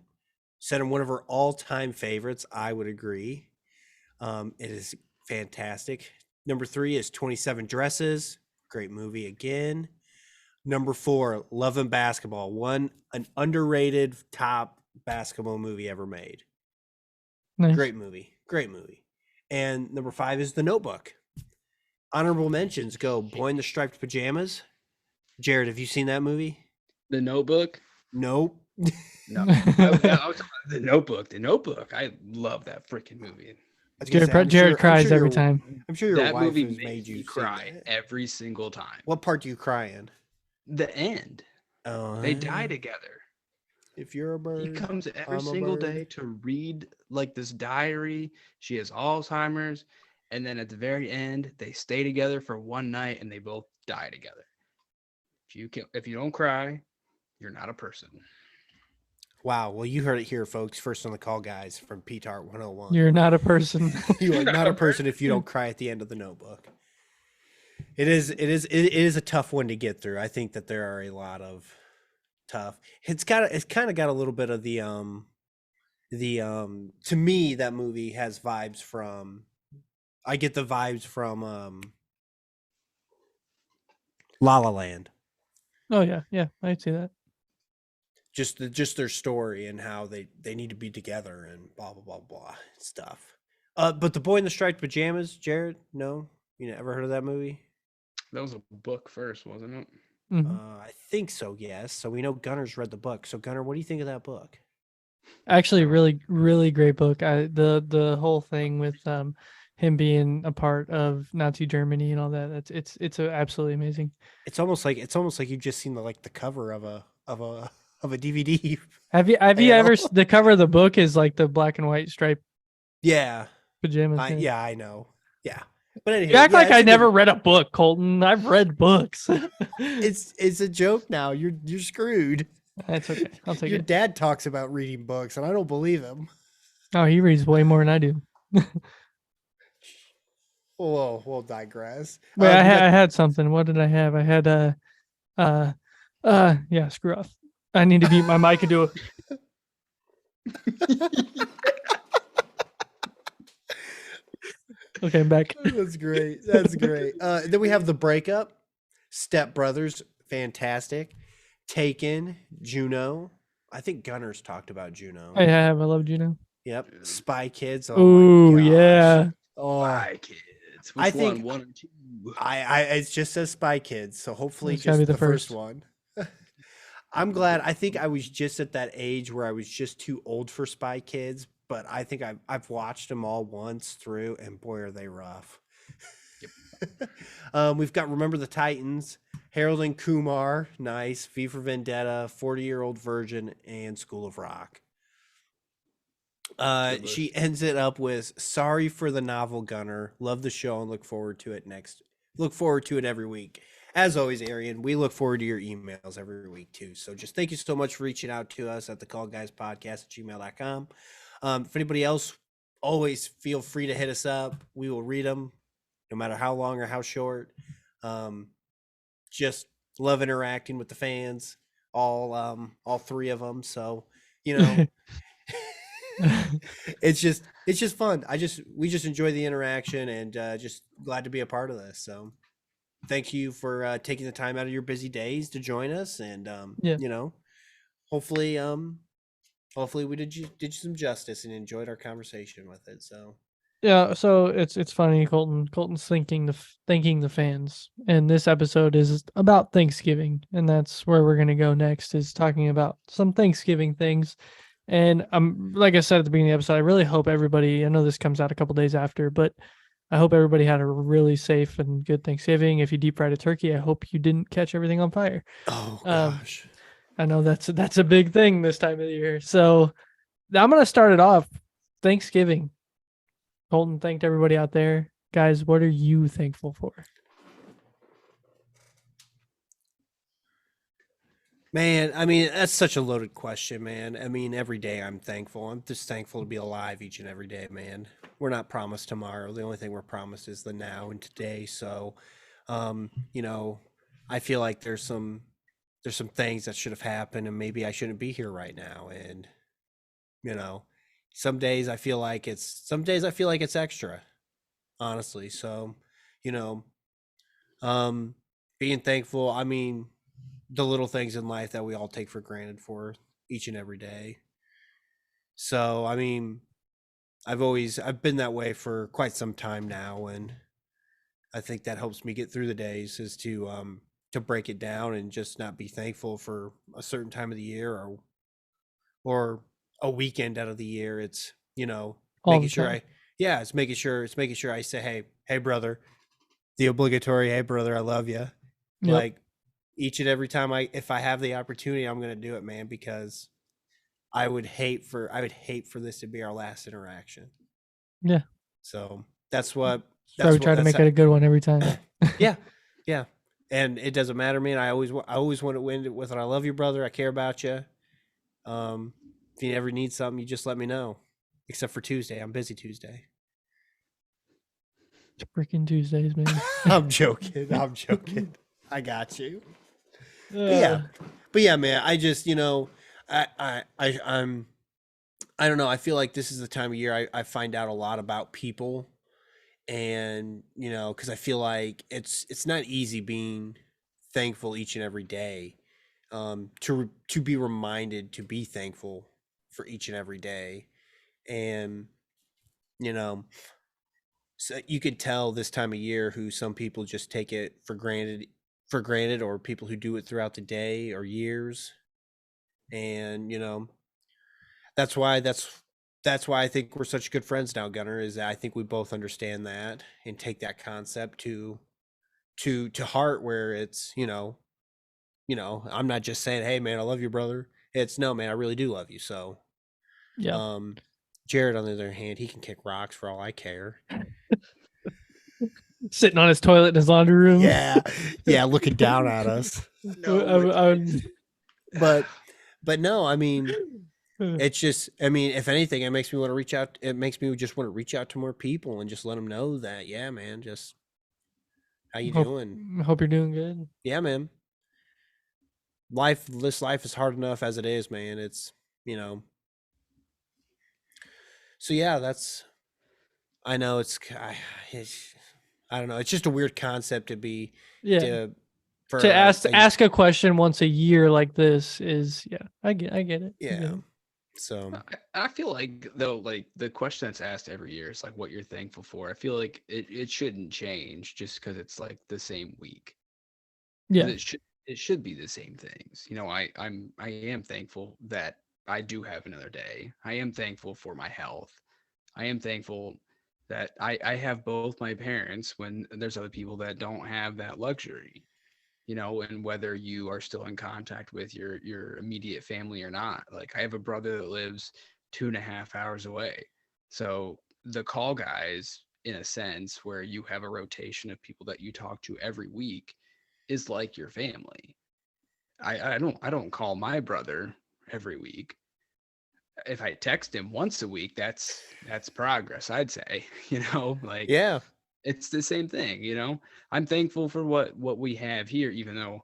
A: Said in one of her all-time favorites. I would agree. It is fantastic. Number 3 is 27 Dresses. Great movie again. Number 4, Love and Basketball. An underrated top basketball movie ever made.
B: Nice.
A: Great movie. And number 5 is The Notebook. Honorable mentions go Boy in the Striped Pajamas. Jared, have you seen that movie?
C: The Notebook?
A: Nope.
C: No. I was talking about The Notebook. The Notebook. I love that freaking movie.
B: Jared cries every time.
A: I'm sure your
C: that
A: wife
C: movie
A: has made you
C: cry every single time.
A: What part do you cry in?
C: The end.
A: Oh,
C: they die together.
A: If you're a bird,
C: he comes every single day to read like this diary. She has Alzheimer's, and then at the very end, they stay together for one night and they both die together. If you don't cry, you're not a person.
A: Wow. Well, you heard it here, folks. First on the call, guys, from PTAR 101.
B: You're not a person.
A: You are not a person if you don't cry at the end of The Notebook. It is a tough one to get through. I think that there are a lot of tough. It's kind of got a little bit of the to me that movie has vibes from. I get the vibes from La La Land.
B: Oh yeah, I see that.
A: Just their story and how they need to be together and blah blah blah blah stuff. But The Boy in the Striped Pajamas, Jared, no, you never heard of that movie?
C: That was a book first, wasn't it?
B: Mm-hmm.
A: I think so. Yes. So we know Gunner's read the book. So Gunner, what do you think of that book?
B: Actually, really great book. The whole thing with him being a part of Nazi Germany and all that. It's absolutely amazing.
A: It's almost like you've just seen the cover of a DVD.
B: Have you ever the cover of the book is like the black and white striped pajamas?
A: Yeah, I know. Yeah. But anyway,
B: you act like I never read a book, Colton. I've read books.
A: It's a joke now. You're screwed.
B: That's okay. I'll take
A: Your
B: it.
A: dad talks about reading books, and I don't believe him.
B: Oh, he reads way more than I do.
A: We'll digress.
B: Wait, I had something. What did I have? I had yeah, screw off. I need to mute my mic and do it. Okay, I'm back.
A: That's great. Then we have The Breakup, Step Brothers, fantastic. Taken, Juno. I think Gunner's talked about Juno.
B: I have. I love Juno.
A: Yep. Spy Kids.
B: Oh my gosh. Yeah.
A: Oh,
C: Spy Kids. Which
A: I think
C: one or two?
A: It just says Spy Kids, so hopefully
B: It's gotta
A: just
B: be
A: the first one. I'm glad. I think I was just at that age where I was just too old for Spy Kids, but I think I've watched them all once through, and boy, are they rough. Yep. We've got Remember the Titans, Harold and Kumar, nice, V for Vendetta, 40-Year-Old Virgin, and School of Rock. She ends it up with Sorry for the Novel, Gunner. Love the show and look forward to it every week. As always, Arian, we look forward to your emails every week too. So just thank you so much for reaching out to us at thecallguyspodcast@gmail.com. If anybody else, always feel free to hit us up. We will read them no matter how long or how short. Just love interacting with the fans, all three of them. So, it's just fun. We just enjoy the interaction and just glad to be a part of this. So thank you for taking the time out of your busy days to join us. And, hopefully we did you some justice and enjoyed our conversation with it. So
B: yeah, so it's funny. Colton's thanking the fans, and this episode is about Thanksgiving, and that's where we're gonna go next. Is talking about some Thanksgiving things. And like I said at the beginning of the episode, I really hope everybody. I know this comes out a couple days after, but I hope everybody had a really safe and good Thanksgiving. If you deep fried a turkey, I hope you didn't catch everything on fire.
A: Oh gosh.
B: I know that's a big thing this time of the year. So I'm going to start it off. Thanksgiving. Colton thanked everybody out there. Guys, what are you thankful for?
A: Man, I mean, that's such a loaded question, man. I mean, every day I'm thankful. I'm just thankful to be alive each and every day, man. We're not promised tomorrow. The only thing we're promised is the now and today. So, you know, I feel like there's some things that should have happened and maybe I shouldn't be here right now. And, you know, some days I feel like it's extra, honestly. So, you know, um, being thankful, I mean, the little things in life that we all take for granted for each and every day. So, I mean, I've been that way for quite some time now, and I think that helps me get through the days is to break it down and just not be thankful for a certain time of the year or a weekend out of the year. It's,
B: All
A: making
B: the
A: sure
B: time.
A: it's making sure I say, hey brother, the obligatory, hey brother, I love you.
B: Yep.
A: Like each and every time if I have the opportunity, I'm going to do it, man, because I would hate for this to be our last interaction.
B: Yeah.
A: So that's what
B: That's why we
A: that's what
B: try to
A: that's
B: make
A: how,
B: it a good one every time.
A: yeah, yeah. And it doesn't matter, man. I always want to end it with, "I love you, brother. I care about you. If you ever need something, you just let me know." Except for Tuesday, I'm busy Tuesday.
B: It's freaking Tuesdays, man.
A: I'm joking. I'm joking. I got you. But yeah, man. I just, I'm I don't know. I feel like this is the time of year I find out a lot about people, and because I feel like it's not easy being thankful each and every day. To be reminded to be thankful for each and every day, and you know, so you could tell this time of year who some people just take it for granted, or people who do it throughout the day or years, and that's why I think we're such good friends now, Gunner, is that I think we both understand that and take that concept to heart, where it's, I'm not just saying, "Hey man, I love you, brother." It's, "No, man, I really do love you." So,
B: Yeah.
A: um Jared, on the other hand, he can kick rocks for all I care.
B: Sitting on his toilet in his laundry room.
A: Yeah. Yeah, looking down at us. But no, I mean, it's just, I mean, if anything, it makes me want to reach out. It makes me just want to reach out to more people and just let them know that, yeah, man, just how you doing?
B: Hope you're doing good.
A: Yeah, man. This life is hard enough as it is, man. It's, you know. So yeah, I know I don't know. It's just a weird concept to be
B: Yeah.
A: to for
B: To ask a question once a year like this is, yeah, I get it. I get
A: yeah.
B: it.
A: So
C: I feel like, though, like the question that's asked every year is like what you're thankful for. I feel like it shouldn't change just because it's like the same week. 'Cause
B: Yeah.
C: it should be the same things. I am thankful that I do have another day. I am thankful for my health. I am thankful that I have both my parents when there's other people that don't have that luxury. And whether you are still in contact with your immediate family or not. Like, I have a brother that lives 2.5 hours away. So the call guys, in a sense, where you have a rotation of people that you talk to every week, is like your family. I don't call my brother every week. If I text him once a week, that's progress, I'd say. Like,
A: yeah.
C: it's the same thing. I'm thankful for what we have here, even though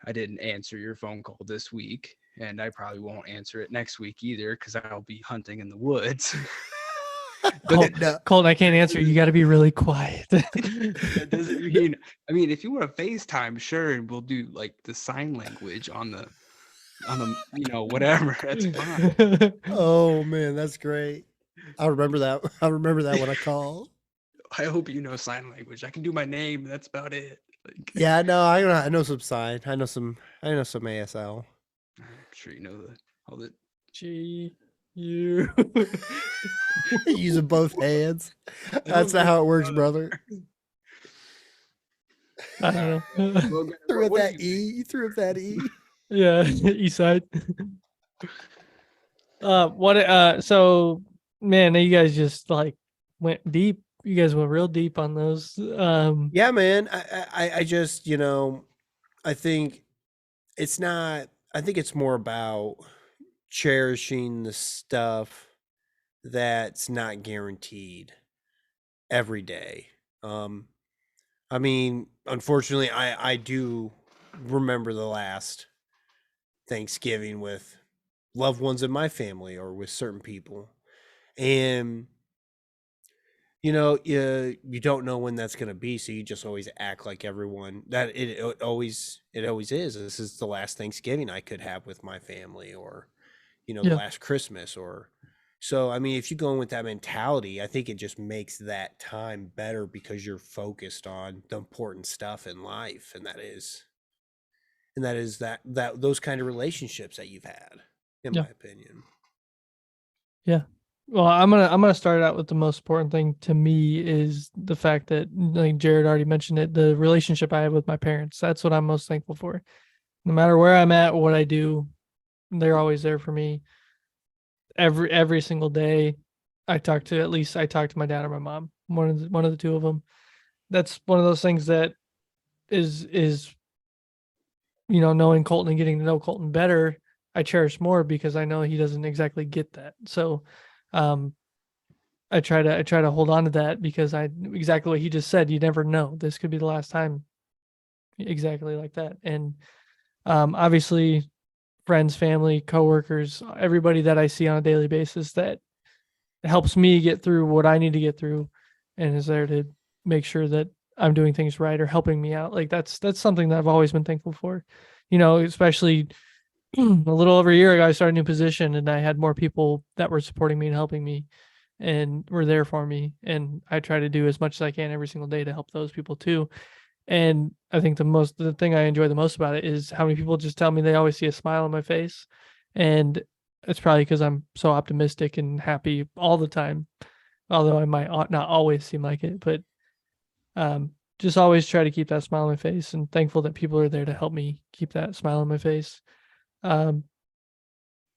C: I didn't answer your phone call this week, and I probably won't answer it next week either because I'll be hunting in the woods.
B: Colton, I can't answer. You got to be really quiet.
C: That doesn't mean. I mean, if you want to FaceTime, sure, and we'll do like the sign language on the whatever. That's fine.
A: Oh man, that's great. I'll remember that. I'll remember that when I call.
C: I hope you know sign language. I can do my name. That's about it. Like,
A: Yeah, no, I know some sign. I know some ASL.
C: I'm sure you know all the.
B: G U.
A: Using both hands. That's not how it works, brother.
B: I don't know.
C: Well,
A: Threw up
C: what
A: that
C: do you
A: E. You threw up that E.
B: Yeah, east side. So man, you guys just like went deep. You guys went real deep on those.
A: Yeah, man. I just, I think it's not I think it's more about cherishing the stuff that's not guaranteed every day. I mean, unfortunately, I do remember the last Thanksgiving with loved ones in my family or with certain people. And you don't know when that's going to be, so you just always act like everyone that it always is. This is the last Thanksgiving I could have with my family, or the
B: Yeah.
A: last Christmas, or so. I mean, if you go in with that mentality, I think it just makes that time better because you're focused on the important stuff in life, and that is that those kind of relationships that you've had, in
B: Yeah.
A: my opinion.
B: Yeah. Well, I'm gonna start out with the most important thing to me is the fact that, like Jared already mentioned it, the relationship I have with my parents. That's what I'm most thankful for. No matter where I'm at, what I do, they're always there for me. Every single day, I talk to my dad or my mom. One of the two of them. That's one of those things that is knowing Colton and getting to know Colton better, I cherish more because I know he doesn't exactly get that. So, um, I try to hold on to that because I exactly what he just said. You never know. This could be the last time, exactly like that. And obviously, friends, family, coworkers, everybody that I see on a daily basis that helps me get through what I need to get through, and is there to make sure that I'm doing things right or helping me out. Like that's something that I've always been thankful for. Especially a little over a year ago, I started a new position and I had more people that were supporting me and helping me and were there for me. And I try to do as much as I can every single day to help those people too. And I think the thing I enjoy the most about it is how many people just tell me they always see a smile on my face. And it's probably because I'm so optimistic and happy all the time. Although I might not always seem like it, but just always try to keep that smile on my face and thankful that people are there to help me keep that smile on my face. Um,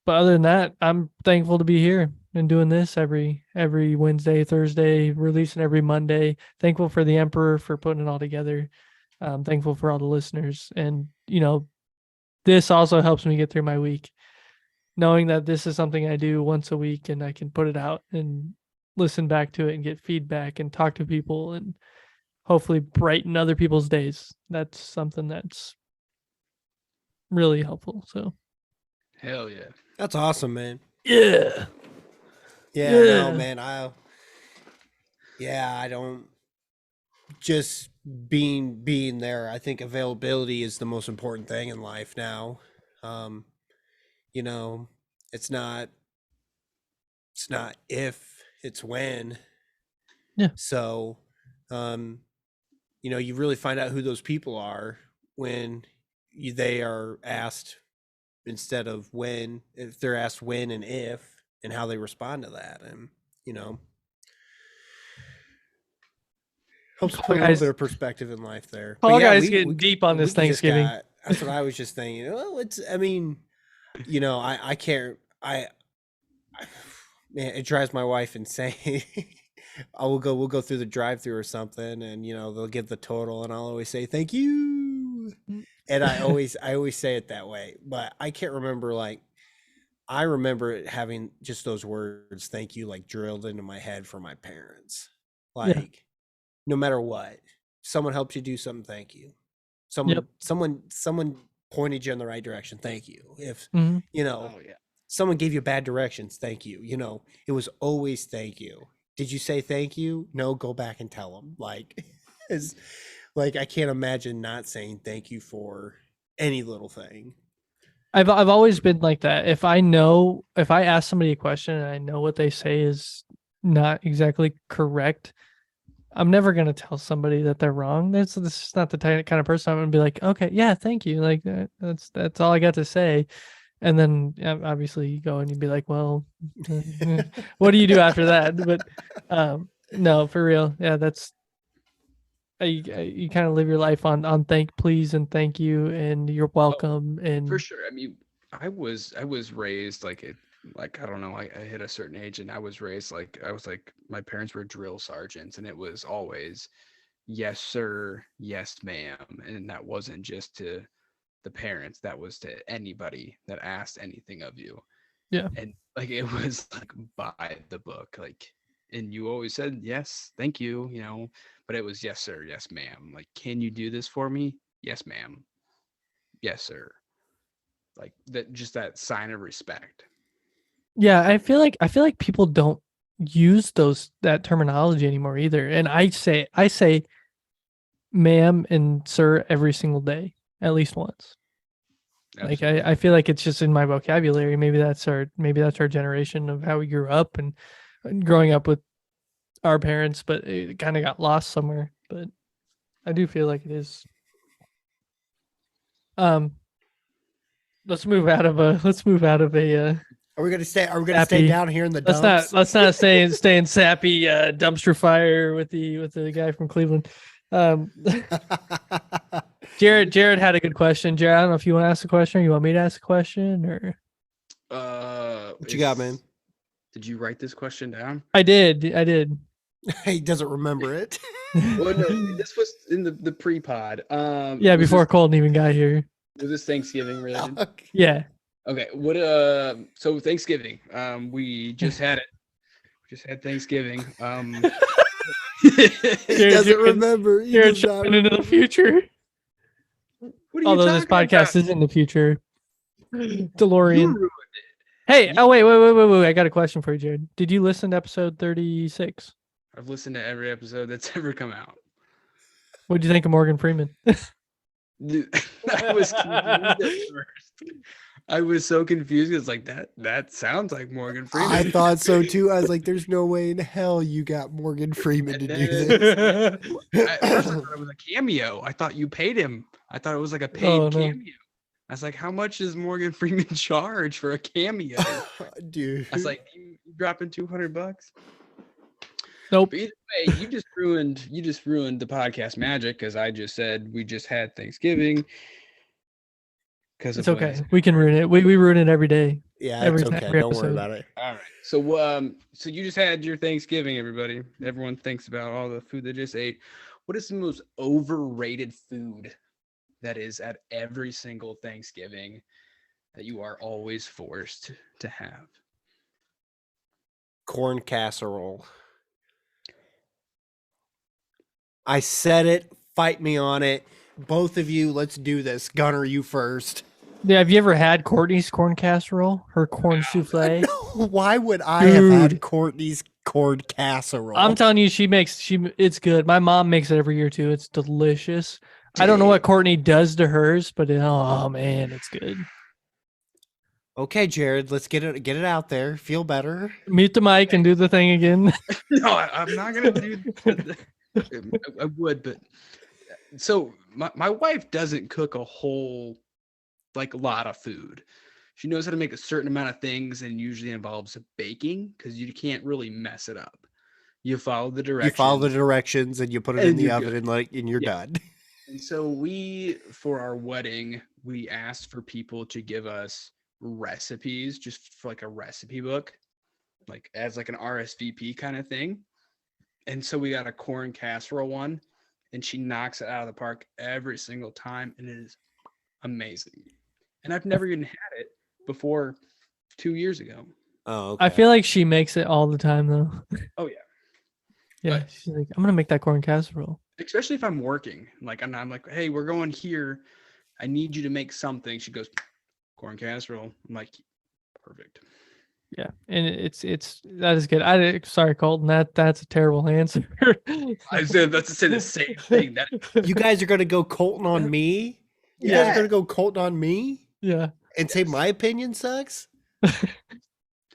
B: but other than that, I'm thankful to be here and doing this every Wednesday, Thursday, releasing every Monday. Thankful for the Emperor for putting it all together. Thankful for all the listeners. And, this also helps me get through my week, knowing that this is something I do once a week and I can put it out and listen back to it and get feedback and talk to people and hopefully brighten other people's days. That's something that's really helpful. So,
C: Hell yeah.
A: That's awesome, man.
B: yeah.
A: Yeah, no, man. I don't just being there. I think availability is the most important thing in life now. Um, you know, it's not if, it's when.
B: Yeah.
A: So, you really find out who those people are when they are asked, instead of when, if they're asked when and if, and how they respond to that. And, helps put a little bit of perspective in life there.
B: Paul guys getting deep on this Thanksgiving.
A: That's what I was just thinking. Well, I mean, I can't, man, it drives my wife insane. We'll go through the drive-through or something, and they'll give the total, and I'll always say thank you, and I always say it that way. But I can't remember, I remember having just those words thank you drilled into my head from my parents. No matter what, someone helps you do something, thank you. Someone pointed you in the right direction, thank you. If
B: Mm-hmm.
C: Oh yeah.
A: someone gave you bad directions, thank you. It was always thank you. Did you say thank you? No, go back and tell them. Is I can't imagine not saying thank you for any little thing.
B: I've always been like that. If I ask somebody a question and I know what they say is not exactly correct, I'm never gonna tell somebody that they're wrong. This is not the kind of person I'm gonna be like, okay, yeah, thank you. Like that's all I got to say. And then obviously you go and you'd be like, well, what do you do after that? But no, for real, yeah, that's you kind of live your life on thank please and thank you and you're welcome and
C: For sure. I mean, I was raised like I don't know, I hit a certain age and I was raised my parents were drill sergeants, and it was always yes sir, yes ma'am, and that wasn't just to the parents. That was to anybody that asked anything of you.
B: Yeah.
C: And like it was like by the book, like, and you always said yes, thank you, you know, but it was yes sir, yes ma'am. Like, can you do this for me? Yes ma'am. Yes sir. Like that, just that sign of respect.
B: Yeah, I feel like people don't use that terminology anymore either. And I say ma'am and sir every single day, at least once.
C: Absolutely.
B: Like I feel like it's just in my vocabulary. Maybe that's our generation of how we grew up and growing up with our parents, but it kind of got lost somewhere. But I do feel like it is. Let's move out of a
A: Are we gonna stay down here in the dumps?
B: Let's not stay in sappy dumpster fire with the guy from Cleveland. Jared had a good question. Jared, I don't know if you want to ask a question or you want me to ask a question or
A: what you got, man?
C: Did you write this question down?
B: I did.
A: He doesn't remember it.
C: Well, no, this was in the pre-pod.
B: Yeah, before Colton even got here.
C: Was this Thanksgiving related?
B: Okay. Yeah.
C: Okay. What so Thanksgiving. We just had it. We just had Thanksgiving.
A: He doesn't remember.
B: Jared's jumping into the future. Although this podcast is in the future. DeLorean. Hey, oh wait. I got a question for you, Jared. Did you listen to episode 36?
C: I've listened to every episode that's ever come out.
B: What did you think of Morgan Freeman?
C: Dude, I was confused at first. I was so confused. It's like that sounds like Morgan Freeman.
A: I thought so too. I was like, "There's no way in hell you got Morgan Freeman to do this."
C: At first, I thought it was a cameo. I thought you paid him. I thought it was like a paid cameo. I was like, "How much does Morgan Freeman charge for a cameo?"
A: Dude,
C: I was like, "You dropping $200?"
B: Nope.
C: But either way, you just ruined the podcast magic because I just said we just had Thanksgiving.
B: It's okay. We can ruin it. We ruin it every day.
A: Yeah, it's okay. Don't worry about it.
C: All right. So you just had your Thanksgiving, everybody. Everyone thinks about all the food they just ate. What is the most overrated food that is at every single Thanksgiving that you are always forced to have?
A: Corn casserole. I said it. Fight me on it. Both of you, let's do this. Gunner, you first.
B: Yeah, have you ever had Courtney's corn casserole? Her corn souffle?
A: No, why would I have had Courtney's corn casserole?
B: I'm telling you, it's good. My mom makes it every year too. It's delicious. I don't know what Courtney does to hers, but oh man, it's good. Okay,
A: Jared, let's get it out there. Feel better.
B: Mute the mic and do the thing again.
C: No, I'm not gonna do. I would, but so my wife doesn't cook a whole lot of food. She knows how to make a certain amount of things, and usually involves baking because you can't really mess it up. You follow the directions. And you put it in the oven and you're done. And so for our wedding, we asked for people to give us recipes, just for a recipe book, as an RSVP kind of thing. And so we got a corn casserole one, and she knocks it out of the park every single time, and it is amazing. And I've never even had it before 2 years ago.
A: Oh, okay.
B: I feel like she makes it all the time though.
C: Oh yeah.
B: Yeah, but she's like, I'm gonna make that corn casserole.
C: Especially if I'm working. I'm like, hey, we're going here. I need you to make something. She goes, corn casserole. I'm like, perfect.
B: Yeah, and that is good. Sorry, Colton. That's a terrible answer.
C: I said that's to say the same thing.
A: You guys are gonna go Colton on me. You guys are gonna go Colton on me.
B: Yeah,
A: and say my opinion sucks.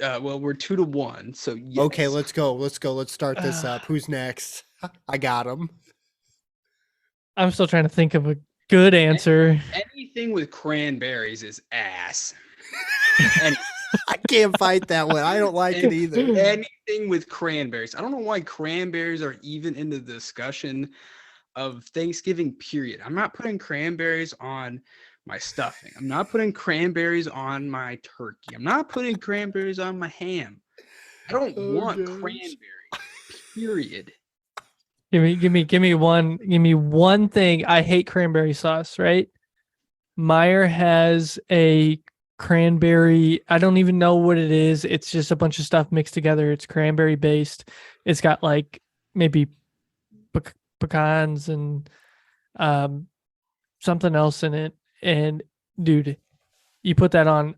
C: Well, we're 2-1, so yes.
A: Okay, let's go. Let's start this up. Who's next? I got him.
B: I'm still trying to think of a good answer.
C: Anything with cranberries is ass.
A: I can't fight that one. I don't like it either.
C: Anything with cranberries. I don't know why cranberries are even in the discussion of Thanksgiving, period. I'm not putting cranberries on my stuffing. I'm not putting cranberries on my turkey. I'm not putting cranberries on my ham. I don't want cranberries, period.
B: Give me one thing. I hate cranberry sauce, right? Meyer has a cranberry. I don't even know what it is. It's just a bunch of stuff mixed together. It's cranberry based. It's got like maybe pecans and something else in it. And dude, you put that on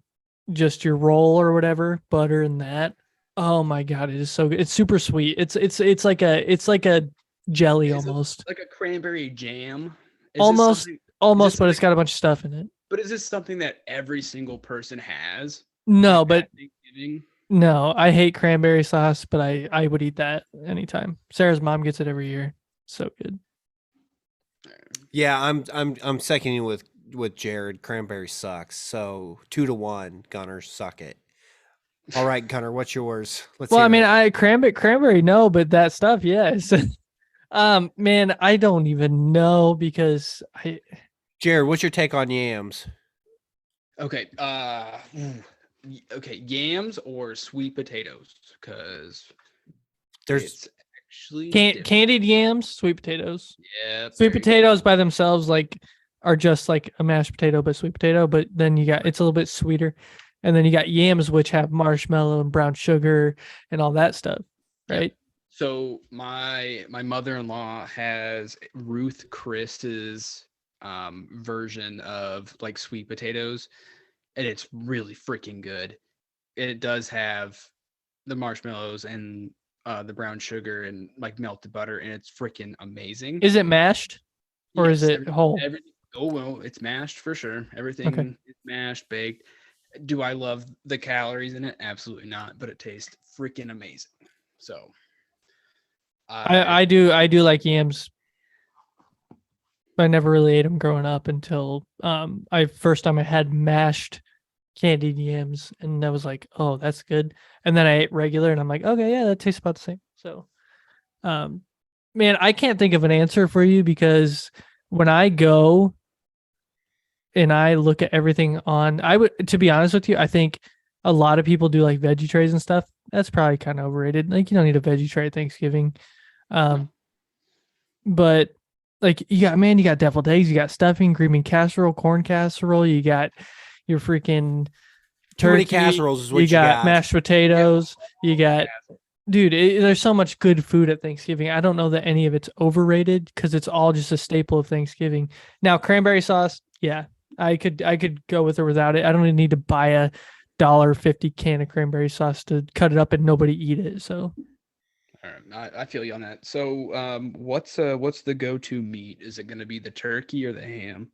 B: just your roll or whatever, butter and that. Oh my god, it is so good. It's super sweet. It's like a jelly almost.
C: Like a cranberry jam.
B: Almost, but it's got a bunch of stuff in it.
C: But is this something that every single person has?
B: No, but no, I hate cranberry sauce, but I would eat that anytime. Sarah's mom gets it every year. So good.
A: Yeah, I'm seconding with Jared. Cranberry sucks. So 2-1. Gunner, suck it. All right, Gunner, what's yours?
B: Well, I mean, cranberry, no, but that stuff, yes. Man, I don't even know because
A: Jared, what's your take on yams?
C: Okay, okay, yams or sweet potatoes, because
A: there's
C: actually
B: candied yams, sweet potatoes.
C: Yeah,
B: sweet potatoes by themselves are just like a mashed potato, but sweet potato. But then it's a little bit sweeter, and then you got yams, which have marshmallow and brown sugar and all that stuff, right?
C: So my mother-in-law has Ruth Chris's version of like sweet potatoes, and it's really freaking good. And it does have the marshmallows and the brown sugar and like melted butter, and it's freaking amazing.
B: Is it mashed or is it whole?
C: Oh well, it's mashed for sure. Everything is mashed, baked. Do I love the calories in it? Absolutely not, but it tastes freaking amazing. So
B: I do like yams. I never really ate them growing up until first time I had mashed candied yams, and I was like, oh, that's good. And then I ate regular, and I'm like, okay, yeah, that tastes about the same. So, man, I can't think of an answer for you because when I go and I look at everything to be honest with you, I think a lot of people do like veggie trays and stuff. That's probably kind of overrated. Like, you don't need a veggie tray at Thanksgiving. But like you got deviled eggs, you got stuffing, green bean casserole, corn casserole, you got your freaking turkey.
A: Too many casseroles is what
B: you got mashed potatoes, you got dude, there's so much good food at Thanksgiving. I don't know that any of it's overrated because it's all just a staple of Thanksgiving. Now, cranberry sauce, yeah, I could go with or without it. I don't even need to buy a $1.50 can of cranberry sauce to cut it up and nobody eat it. So
C: all right, I feel you on that. So, what's the go-to meat? Is it going to be the turkey or the ham?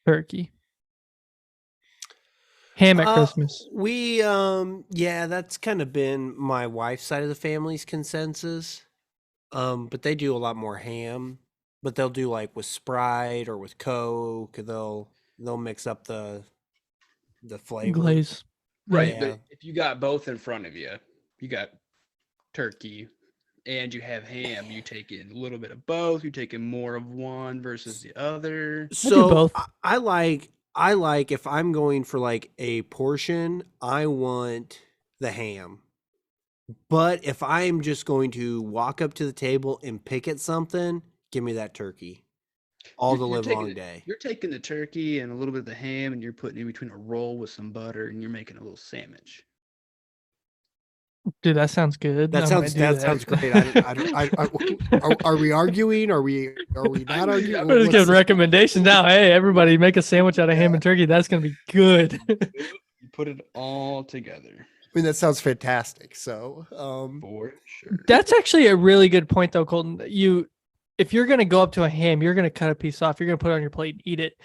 B: Turkey. Ham at Christmas.
A: We that's kind of been my wife's side of the family's consensus. But they do a lot more ham. But they'll do like with Sprite or with Coke. They'll mix up the flavor.
B: Glaze.
C: Right, but if you got both in front of you, you got turkey and you have ham, you take in a little bit of both, you take in more of one versus the other.
A: So both. I like if I'm going for like a portion, I want the ham. But if I'm just going to walk up to the table and pick at something, give me that turkey all the live long day.
C: You're taking the turkey and a little bit of the ham and you're putting it in between a roll with some butter and you're making a little sandwich.
B: Dude, that sounds good.
A: That sounds great. Are we arguing? Are we not arguing?
B: We're just giving recommendations now. Hey, everybody, make a sandwich out of ham and turkey. That's gonna be good.
C: You put it all together.
A: I mean, that sounds fantastic. So,
C: for sure.
B: That's actually a really good point, though, Colton. If you're gonna go up to a ham, you're gonna cut a piece off. You're gonna put it on your plate and eat it.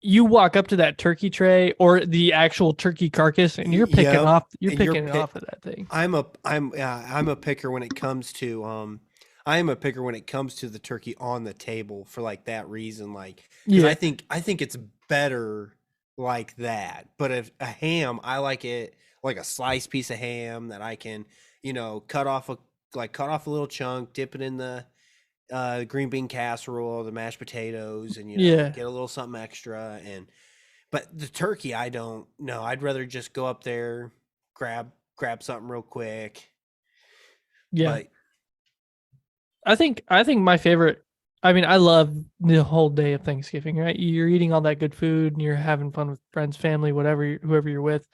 B: You walk up to that turkey tray or the actual turkey carcass, and you're picking off. You're picking it off of that thing.
A: I'm a picker when it comes to I am a picker when it comes to the turkey on the table for like that reason. like I think it's better like that. But if a ham, I like it like a sliced piece of ham that I can cut off a little chunk, dip it in the green bean casserole, the mashed potatoes, and get a little something extra. But the turkey, I don't know. I'd rather just go up there, grab something real quick.
B: Yeah, but I think my favorite I mean, I love the whole day of Thanksgiving, right? You're eating all that good food and you're having fun with friends, family, whoever you're with.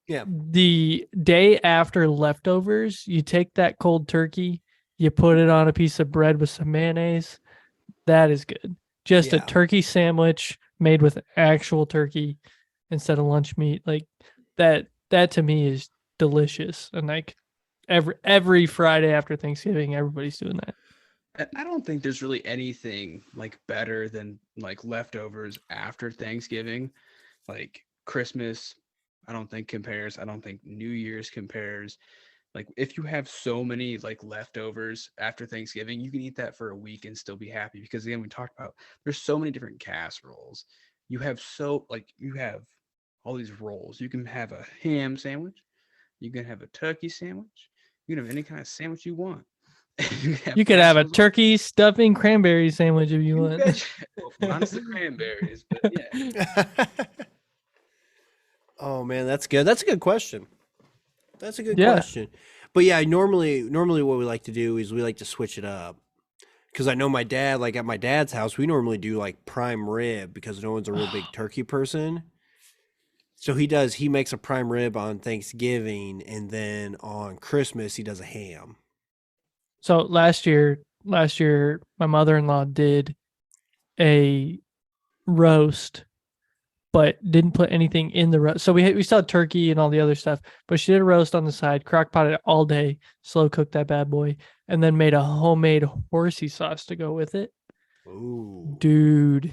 A: Yeah.
B: The day after leftovers, you take that cold turkey, you put it on a piece of bread with some mayonnaise. That is good. Just a
A: Yeah.
B: turkey sandwich made with actual turkey instead of lunch meat. Like that to me is delicious. And like every Friday after Thanksgiving, everybody's doing that.
C: I don't think there's really anything like better than like leftovers after Thanksgiving. Like Christmas, I don't think compares. I don't think New Year's compares. Like if you have so many like leftovers after Thanksgiving, you can eat that for a week and still be happy because again, we talked about there's so many different casseroles. You have all these rolls. You can have a ham sandwich, you can have a turkey sandwich, you can have any kind of sandwich you want.
B: You could have a turkey stuffing cranberry sandwich if you want.
C: Well, minus the cranberries, but yeah.
A: Oh man, that's good. That's a good question. That's a good question. But yeah, normally what we like to do is we like to switch it up. Because I know my dad, like at my dad's house, we normally do like prime rib because no one's a real big turkey person. So he makes a prime rib on Thanksgiving, and then on Christmas he does a ham.
B: So last year, my mother-in-law did a roast, but didn't put anything in the roast. So we still had turkey and all the other stuff, but she did a roast on the side, crock potted it all day, slow cooked that bad boy, and then made a homemade horsey sauce to go with it.
A: Ooh.
B: Dude,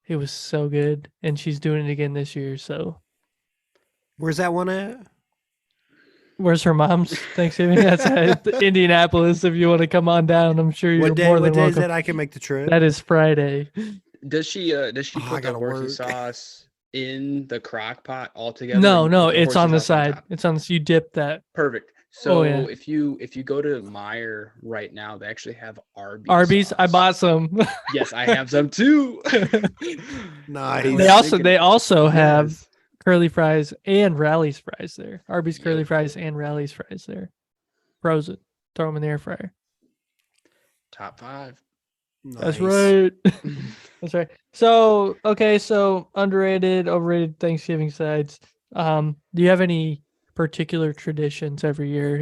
B: it was so good. And she's doing it again this year. So
A: where's that one at?
B: Where's her mom's Thanksgiving? That's at Indianapolis. If you want to come on down, I'm sure you're more than welcome. What day is
A: that? I can make the trip.
B: That is Friday.
C: Does she put the horsey sauce in the crock pot altogether?
B: No, it's on the side. It's on you dip that.
C: Perfect. So if you go to Meijer right now, they actually have
B: Arby's.
C: sauce.
B: I bought some.
C: Yes, I have some too.
B: Nice. They also have curly fries and Rally's fries there. Arby's curly fries and Rally's fries there. Frozen. Throw them in the air fryer.
C: Top 5.
A: Nice.
B: That's right. That's right. So underrated, overrated Thanksgiving sides. Do you have any particular traditions every year?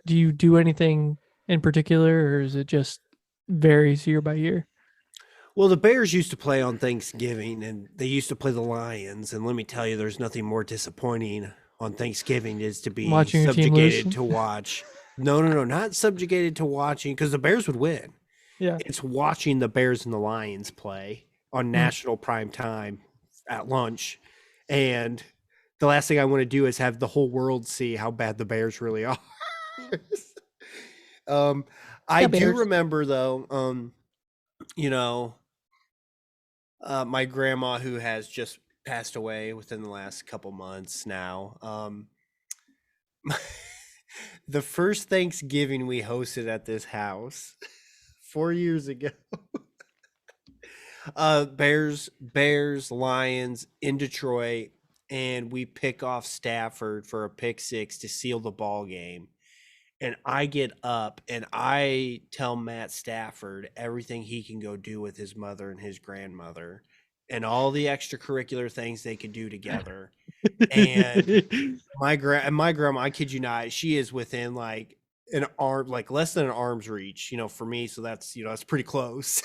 B: Do you do anything in particular, or is it just varies year by year?
A: Well, the Bears used to play on Thanksgiving, and they used to play the Lions. And let me tell you, there's nothing more disappointing on Thanksgiving is to be subjugated to watch. No, not subjugated to watching because the Bears would win.
B: Yeah,
A: it's watching the Bears and the Lions play on national prime time at lunch, and the last thing I want to do is have the whole world see how bad the Bears really are. I do remember though, my grandma who has just passed away within the last couple months now. The first Thanksgiving we hosted at this house 4 years ago. Bears, Lions in Detroit, and we pick off Stafford for a pick 6 to seal the ball game. And I get up and I tell Matt Stafford everything he can go do with his mother and his grandmother and all the extracurricular things they could do together. And my grandma, I kid you not, she is within like an arm, like less than an arm's reach, for me. So that's, that's pretty close.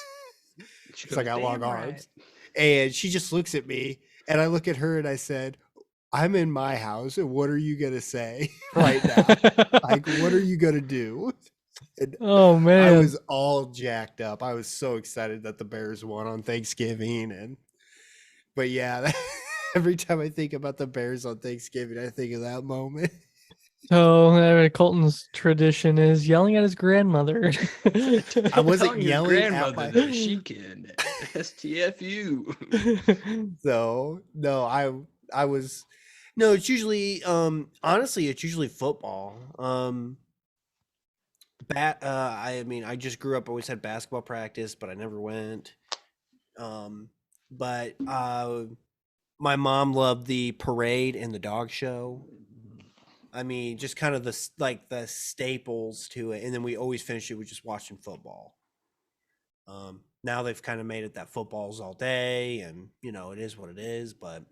A: Because I got long arms. And she just looks at me and I look at her and I said, I'm in my house, and what are you going to say right now? Like, what are you going to do? And
B: oh, man.
A: I was all jacked up. I was so excited that the Bears won on Thanksgiving. But yeah, every time I think about the Bears on Thanksgiving, I think of that moment.
B: So Colton's tradition is yelling at his grandmother.
A: I wasn't yelling at my
C: she can STFU.
A: So no, I was. No, it's usually honestly, it's usually football. I just grew up, always had basketball practice, but I never went. But my mom loved the parade and the dog show. I mean, just kind of the staples to it, and then we always finish it with just watching football. Now they've kind of made it that football's all day, and it is what it is. But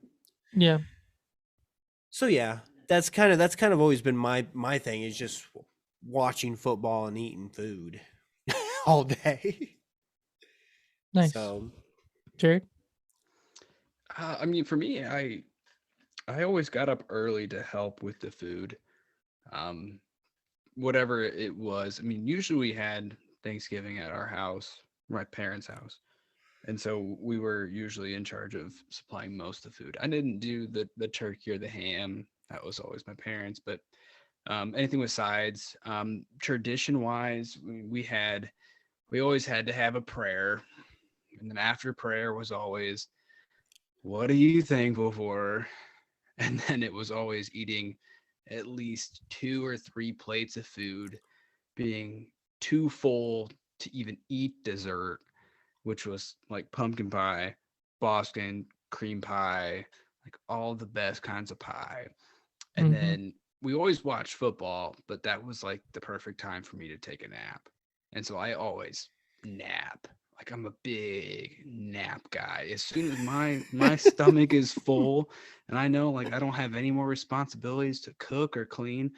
B: Yeah.
A: so yeah, that's kind of always been my thing, is just watching football and eating food all day.
B: Nice.
A: So,
B: Jared?
C: I mean, for me, I always got up early to help with the food. Um, Whatever it was. I mean, usually we had Thanksgiving at our house, my parents' house. And so we were usually in charge of supplying most of the food. I didn't do the turkey or the ham. That was always my parents, but anything with sides. Tradition wise, we always had to have a prayer. And then after prayer was always, what are you thankful for? And then it was always eating at least 2 or 3 plates of food, being too full to even eat dessert, which was like pumpkin pie, Boston cream pie, like all the best kinds of pie. And
B: Mm-hmm.
C: then we always watched football, but that was like the perfect time for me to take a nap. And so I always nap. Like I'm a big nap guy. As soon as my stomach is full and I know like I don't have any more responsibilities to cook or clean,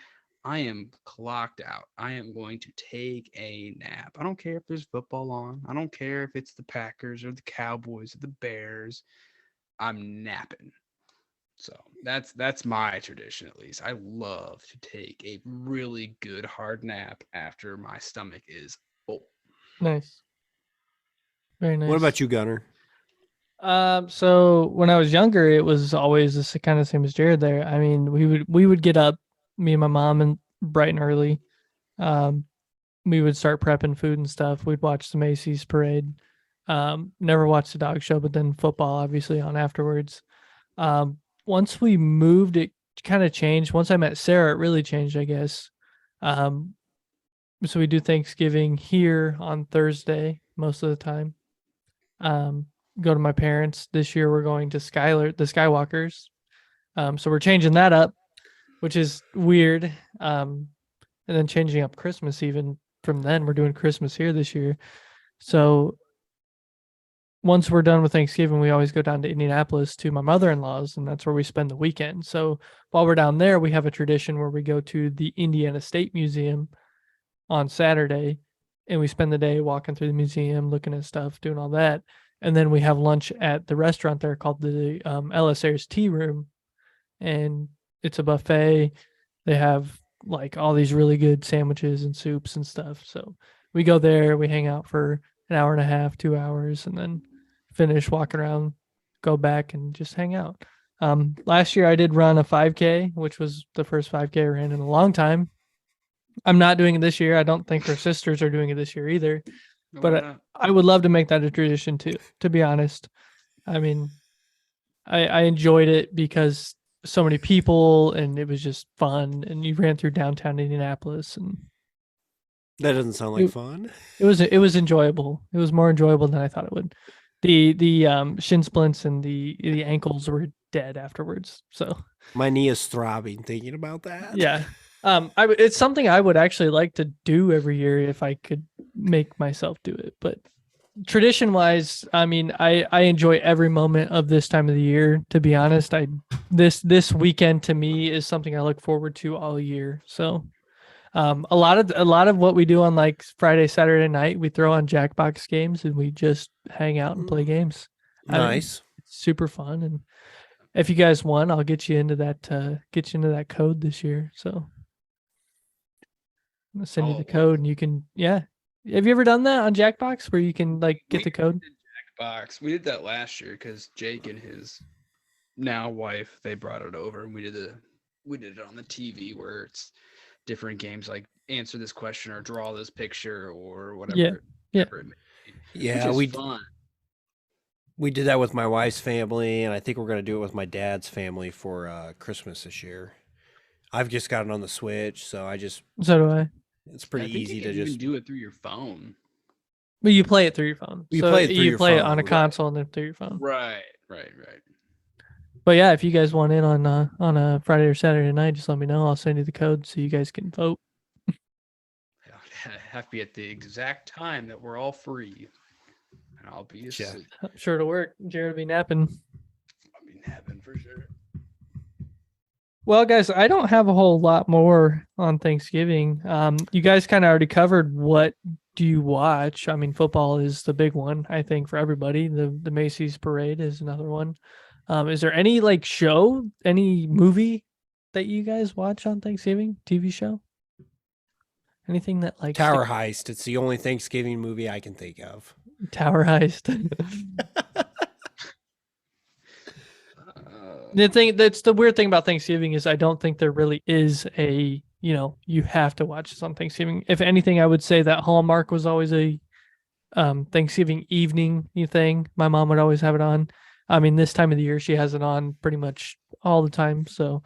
C: I am clocked out. I am going to take a nap. I don't care if there's football on. I don't care if it's the Packers or the Cowboys or the Bears. I'm napping. So that's my tradition, at least. I love to take a really good hard nap after my stomach is full.
B: Nice. Very nice.
A: what about you, Gunner?
B: So when I was younger, it was always the kind of same as Jared there. I mean, we would get up, me and my mom, and bright and early. Um, we would start prepping food and stuff. We'd watch the Macy's parade. Never watched the dog show, but then football obviously on afterwards. Once we moved, it kind of changed. Once I met Sarah, it really changed, I guess. Um, so we do Thanksgiving here on Thursday most of the time. Um, go to my parents. This year we're going to the Skywalkers. So we're changing that up, which is weird. And then changing up Christmas even from then. We're doing Christmas here this year. So once we're done with Thanksgiving, we always go down to Indianapolis to my mother-in-law's, and that's where we spend the weekend. So while we're down there, we have a tradition where we go to the Indiana State Museum on Saturday, and we spend the day walking through the museum, looking at stuff, doing all that. And then we have lunch at the restaurant there called the Ellis Ayres Tea Room, and it's a buffet. They have like all these really good sandwiches and soups and stuff. So we go there, we hang out for an hour and a half, 2 hours, and then finish walking around, go back and just hang out. Last year I did run a 5K, which was the first 5K I ran in a long time. I'm not doing it this year. I don't think her sisters are doing it this year either. But I would love to make that a tradition too, to be honest. I mean, I enjoyed it because so many people and it was just fun, and you ran through downtown Indianapolis, and
A: That doesn't sound like fun.
B: it was enjoyable. It was more enjoyable than I thought it would. The shin splints and the ankles were dead afterwards. So
A: My knee is throbbing thinking about that.
B: yeah. It's something I would actually like to do every year if I could make myself do it. But tradition wise, I mean, I enjoy every moment of this time of the year. To be honest, this weekend to me is something I look forward to all year. So, a lot of what we do on like Friday, Saturday night, we throw on Jackbox games and we just hang out and play games.
A: Nice.
B: It's super fun. And if you guys want, I'll get you into that code this year. So I'm gonna send you the code and you can, yeah. Have you ever done that on Jackbox where you can like get the code?
C: Jackbox. We did that last year because Jake and his now wife, they brought it over, and we did it on the TV where it's different games like answer this question or draw this picture or whatever.
B: Yeah.
A: Yeah,
C: fun.
A: We did that with my wife's family, and I think we're going to do it with my dad's family for Christmas this year. I've just got it on the Switch, so
B: So do I.
A: It's pretty easy to just
C: do it through your phone.
B: But you play it through your phone.
A: You play it
B: on a console and then through your phone.
C: Right.
B: But yeah, if you guys want in on a Friday or Saturday night, just let me know. I'll send you the code so you guys can vote.
C: Have to be at the exact time that we're all free. and I'll be
A: Yeah.
C: asleep.
B: I'm sure it'll work. Jared will be napping.
C: I'll be napping for sure.
B: Well, guys, I don't have a whole lot more on Thanksgiving. You guys kind of already covered what do you watch. I mean, football is the big one, I think, for everybody. The Macy's parade is another one. Is there any like show, any movie that you guys watch on Thanksgiving? TV show? Anything that like
A: Tower Heist. It's the only Thanksgiving movie I can think of.
B: Tower Heist. That's the weird thing about Thanksgiving is I don't think there really is a, you have to watch this on Thanksgiving. If anything, I would say that Hallmark was always a Thanksgiving evening thing. My mom would always have it on. I mean, this time of the year, she has it on pretty much all the time. So,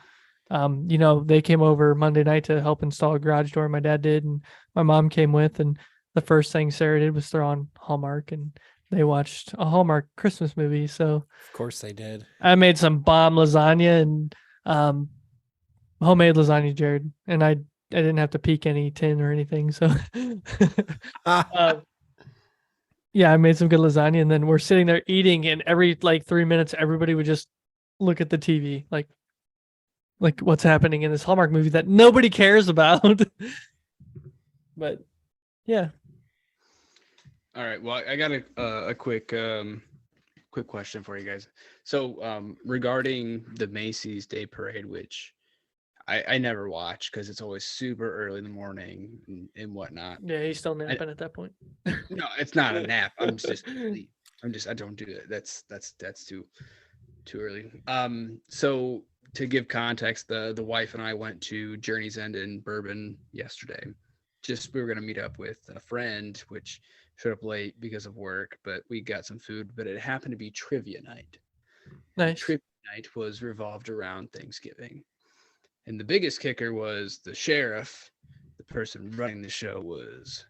B: they came over Monday night to help install a garage door. My dad did, and my mom came with. And the first thing Sarah did was throw on Hallmark, and they watched a Hallmark Christmas movie. So,
A: of course they did.
B: I made some bomb lasagna and homemade lasagna, Jared, and I didn't have to peek any tin or anything. So, yeah, I made some good lasagna, and then we're sitting there eating, and every 3 minutes, everybody would just look at the TV, like what's happening in this Hallmark movie that nobody cares about. But yeah.
C: All right. Well, I got a quick question for you guys. So regarding the Macy's Day Parade, which I never watch because it's always super early in the morning and whatnot.
B: Yeah, he's still napping at that point.
C: No, it's not a nap. I don't do it. That's too early. So to give context, the wife and I went to Journey's End in Bourbon yesterday. We were gonna meet up with a friend, which showed up late because of work, but we got some food. But it happened to be trivia night.
B: Nice.
C: Trivia night was revolved around Thanksgiving, and the biggest kicker was the sheriff. The person running the show was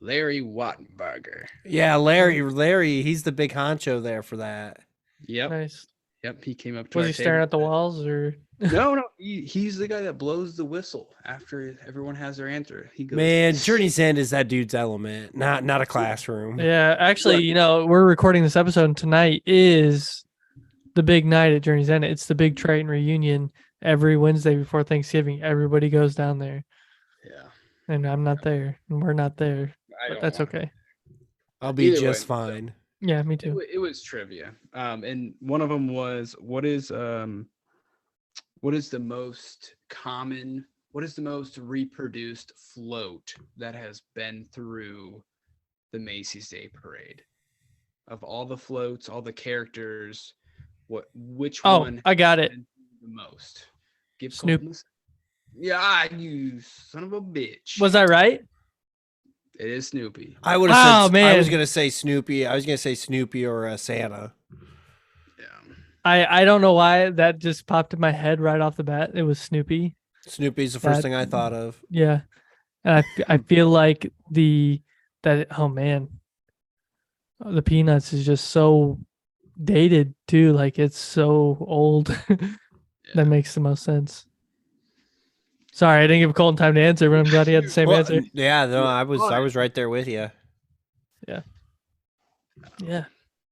C: Larry Wattenberger.
A: Yeah, Larry, he's the big honcho there for that.
C: Yep.
B: Nice.
C: Yep, he came up to
B: Was he staring at the walls or?
C: No, he's the guy that blows the whistle after everyone has their answer. He goes,
A: Man, Journey's End is that dude's element, not a classroom.
B: Yeah, actually, we're recording this episode, and tonight is the big night at Journey's End. It's the big Triton reunion every Wednesday before Thanksgiving. Everybody goes down there.
C: Yeah.
B: And I'm not there, and we're not there, but that's okay.
A: I'll be just fine.
B: Yeah, me too.
C: It was trivia. And one of them was what is the most reproduced float that has been through the Macy's Day Parade? Of all the floats, all the characters, which one?
B: I got it.
C: The most. Give
B: Snoop.
C: Yeah, you son of a bitch.
B: Was I right?
C: It is Snoopy.
A: I would have said.
B: Man.
A: I was gonna say Snoopy. I was gonna say Snoopy or Santa.
C: Yeah.
B: I don't know why that just popped in my head right off the bat. It was Snoopy.
A: Snoopy's the first thing I thought of.
B: Yeah, and I feel like the Peanuts is just so dated too. Like it's so old. That makes the most sense. Sorry, I didn't give Colton time to answer, but I'm glad he had the same answer.
A: Yeah, no, I was right there with you.
B: Yeah.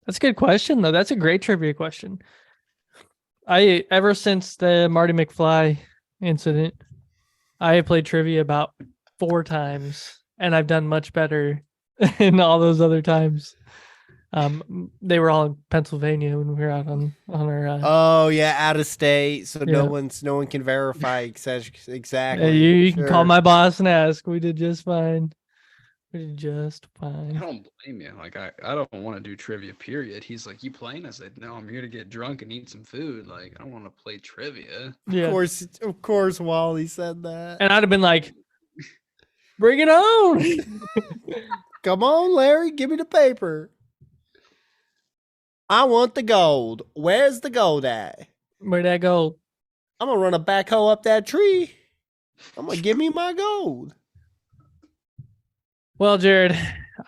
B: That's a good question, though. That's a great trivia question. Ever since the Marty McFly incident, I have played trivia about 4 times, and I've done much better in all those other times. They were all in Pennsylvania when we were out on our.
A: Oh yeah, out of state, so no one can verify exactly.
B: You can call my boss and ask. We did just fine. We did just fine.
C: I don't blame you. Like I don't want to do trivia. Period. He's like, "You playing?" I said, "No, I'm here to get drunk and eat some food. Like I don't want to play trivia."
B: Yeah.
A: Of course, Wally said that.
B: And I'd have been like, "Bring it on!
A: Come on, Larry, give me the paper. I want the gold. Where's the gold at?
B: Where'd that go?"
A: I'm gonna run a backhoe up that tree. I'm gonna give me my gold.
B: Well, Jared,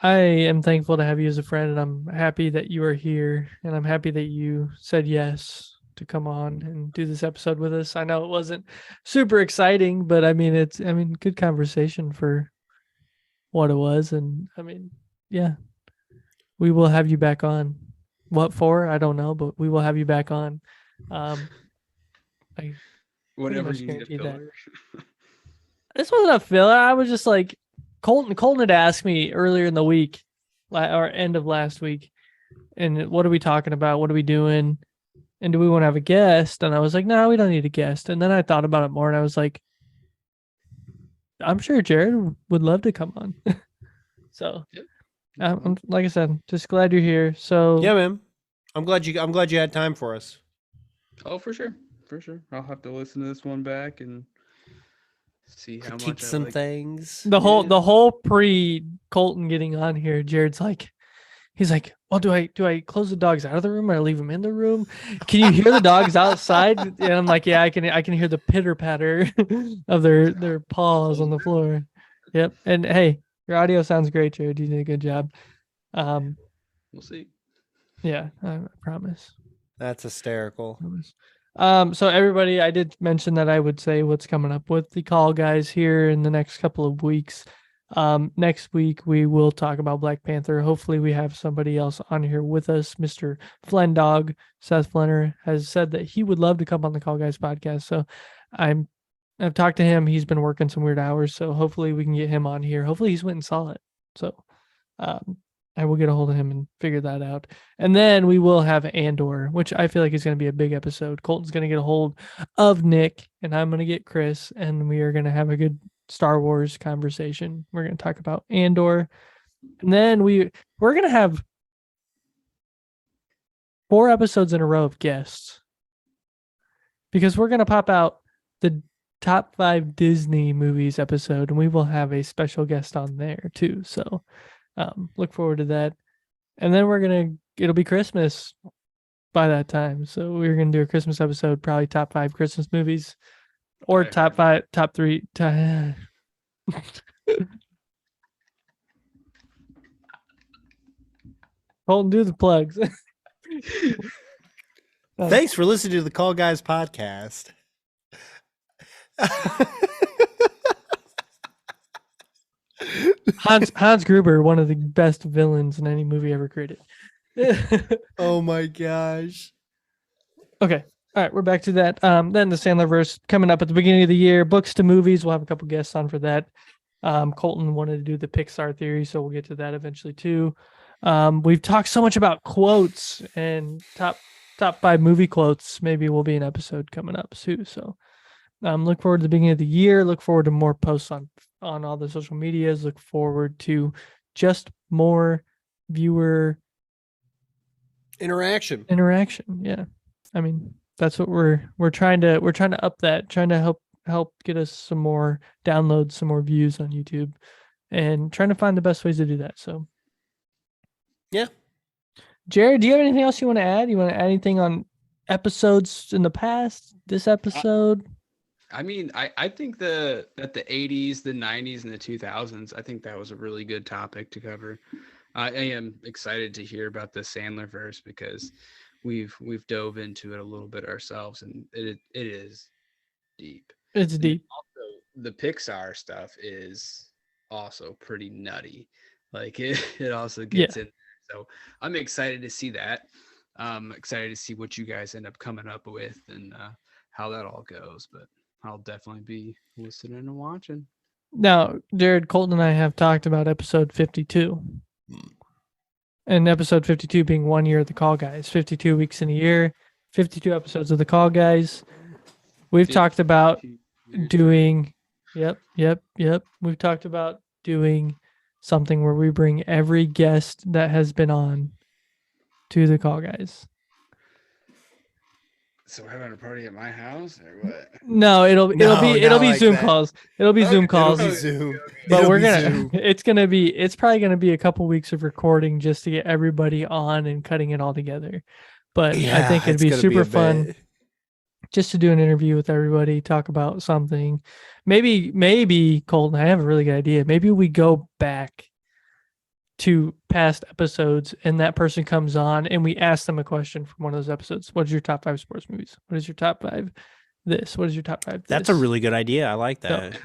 B: I am thankful to have you as a friend, and I'm happy that you are here, and I'm happy that you said yes to come on and do this episode with us. I know it wasn't super exciting, but good conversation for what it was, and yeah. we will have you back on. What for? I don't know, but we will have you back on. I
C: Whatever you need a
B: that.
C: filler.
B: This wasn't a filler. I was just like, Colton had asked me earlier in the week, or end of last week, and what are we talking about? What are we doing? And do we want to have a guest? And I was like, no, we don't need a guest. And then I thought about it more, and I was like, I'm sure Jared would love to come on. So, I'm, like I said, just glad you're here. So
A: yeah, man, I'm glad you had time for us.
C: Oh, for sure. I'll have to listen to this one back and see how
A: critique
C: much
A: some things.
B: The whole pre Colton getting on here, Jared's like, he's like, well, do I close the dogs out of the room or I leave them in the room? Can you hear the dogs outside? And I'm like, yeah, I can hear the pitter patter of their paws on the floor. Yep. And hey, your audio sounds great, Jared. You did a good job.
C: We'll see.
B: Yeah, I promise.
A: That's hysterical.
B: So everybody, I did mention that I would say what's coming up with the call guys here in the next couple of weeks. Next week we will talk about Black Panther. Hopefully we have somebody else on here with us. Mr. Flendog, Seth Flenner, has said that he would love to come on the Call Guys podcast. So I've talked to him. He's been working some weird hours, so hopefully we can get him on here. Hopefully he's went and saw it. So I will get a hold of him and figure that out. And then we will have Andor, which I feel like is going to be a big episode. Colton's going to get a hold of Nick, and I'm going to get Chris, and we are going to have a good Star Wars conversation. We're going to talk about Andor. And then we're going to have 4 episodes in a row of guests, because we're going to pop out the top 5 Disney movies episode, and we will have a special guest on there too. So look forward to that. And then it'll be Christmas by that time. So we're going to do a Christmas episode, probably top 5 Christmas movies, or top 3. Colton, do the plugs.
A: Thanks for listening to the Call Guys podcast.
B: Hans Gruber, one of the best villains in any movie ever created.
A: Oh my gosh.
B: Okay. All right, we're back to that. Then the Sandlerverse coming up at the beginning of the year. Books to movies. We'll have a couple guests on for that. Colton wanted to do the Pixar theory, so we'll get to that eventually too. We've talked so much about quotes and top 5 movie quotes. Maybe will be an episode coming up soon. So look forward to the beginning of the year. Look forward to more posts on all the social medias. Look forward to just more viewer
A: interaction.
B: Yeah. I mean, that's what we're trying to up that, trying to help get us some more downloads, some more views on YouTube, and trying to find the best ways to do that. So
A: yeah.
B: Jared, do you have anything else you want to add? You want to add anything on episodes in the past, this episode?
C: I mean, I think that the 80s, the 90s, and the 2000s, I think that was a really good topic to cover. I am excited to hear about the Sandlerverse, because we've dove into it a little bit ourselves, and it is deep.
B: It's deep.
C: Also, the Pixar stuff is also pretty nutty. Like it also gets in. So I'm excited to see that. I'm excited to see what you guys end up coming up with and how that all goes. But I'll definitely be listening and watching.
B: Now, Jared, Colton and I have talked about episode 52. And episode 52 being 1 year of the Call Guys, 52 weeks in a year, 52 episodes of the Call Guys. We've talked about doing, yep. We've talked about doing something where we bring every guest that has been on to the Call Guys.
C: So we're having a party at my house or what?
B: No, it'll be like Zoom calls. It'll be Zoom calls.
A: It'll be Zoom.
B: But it's probably gonna be a couple weeks of recording just to get everybody on and cutting it all together. But yeah, I think it'd be super fun just to do an interview with everybody, talk about something. Maybe Colton, I have a really good idea. Maybe we go back to past episodes and that person comes on and we ask them a question from one of those episodes. What is your top 5 sports movies? What is your top 5 this? What is your top 5 this?
A: That's a really good idea. I like
B: So,
A: that.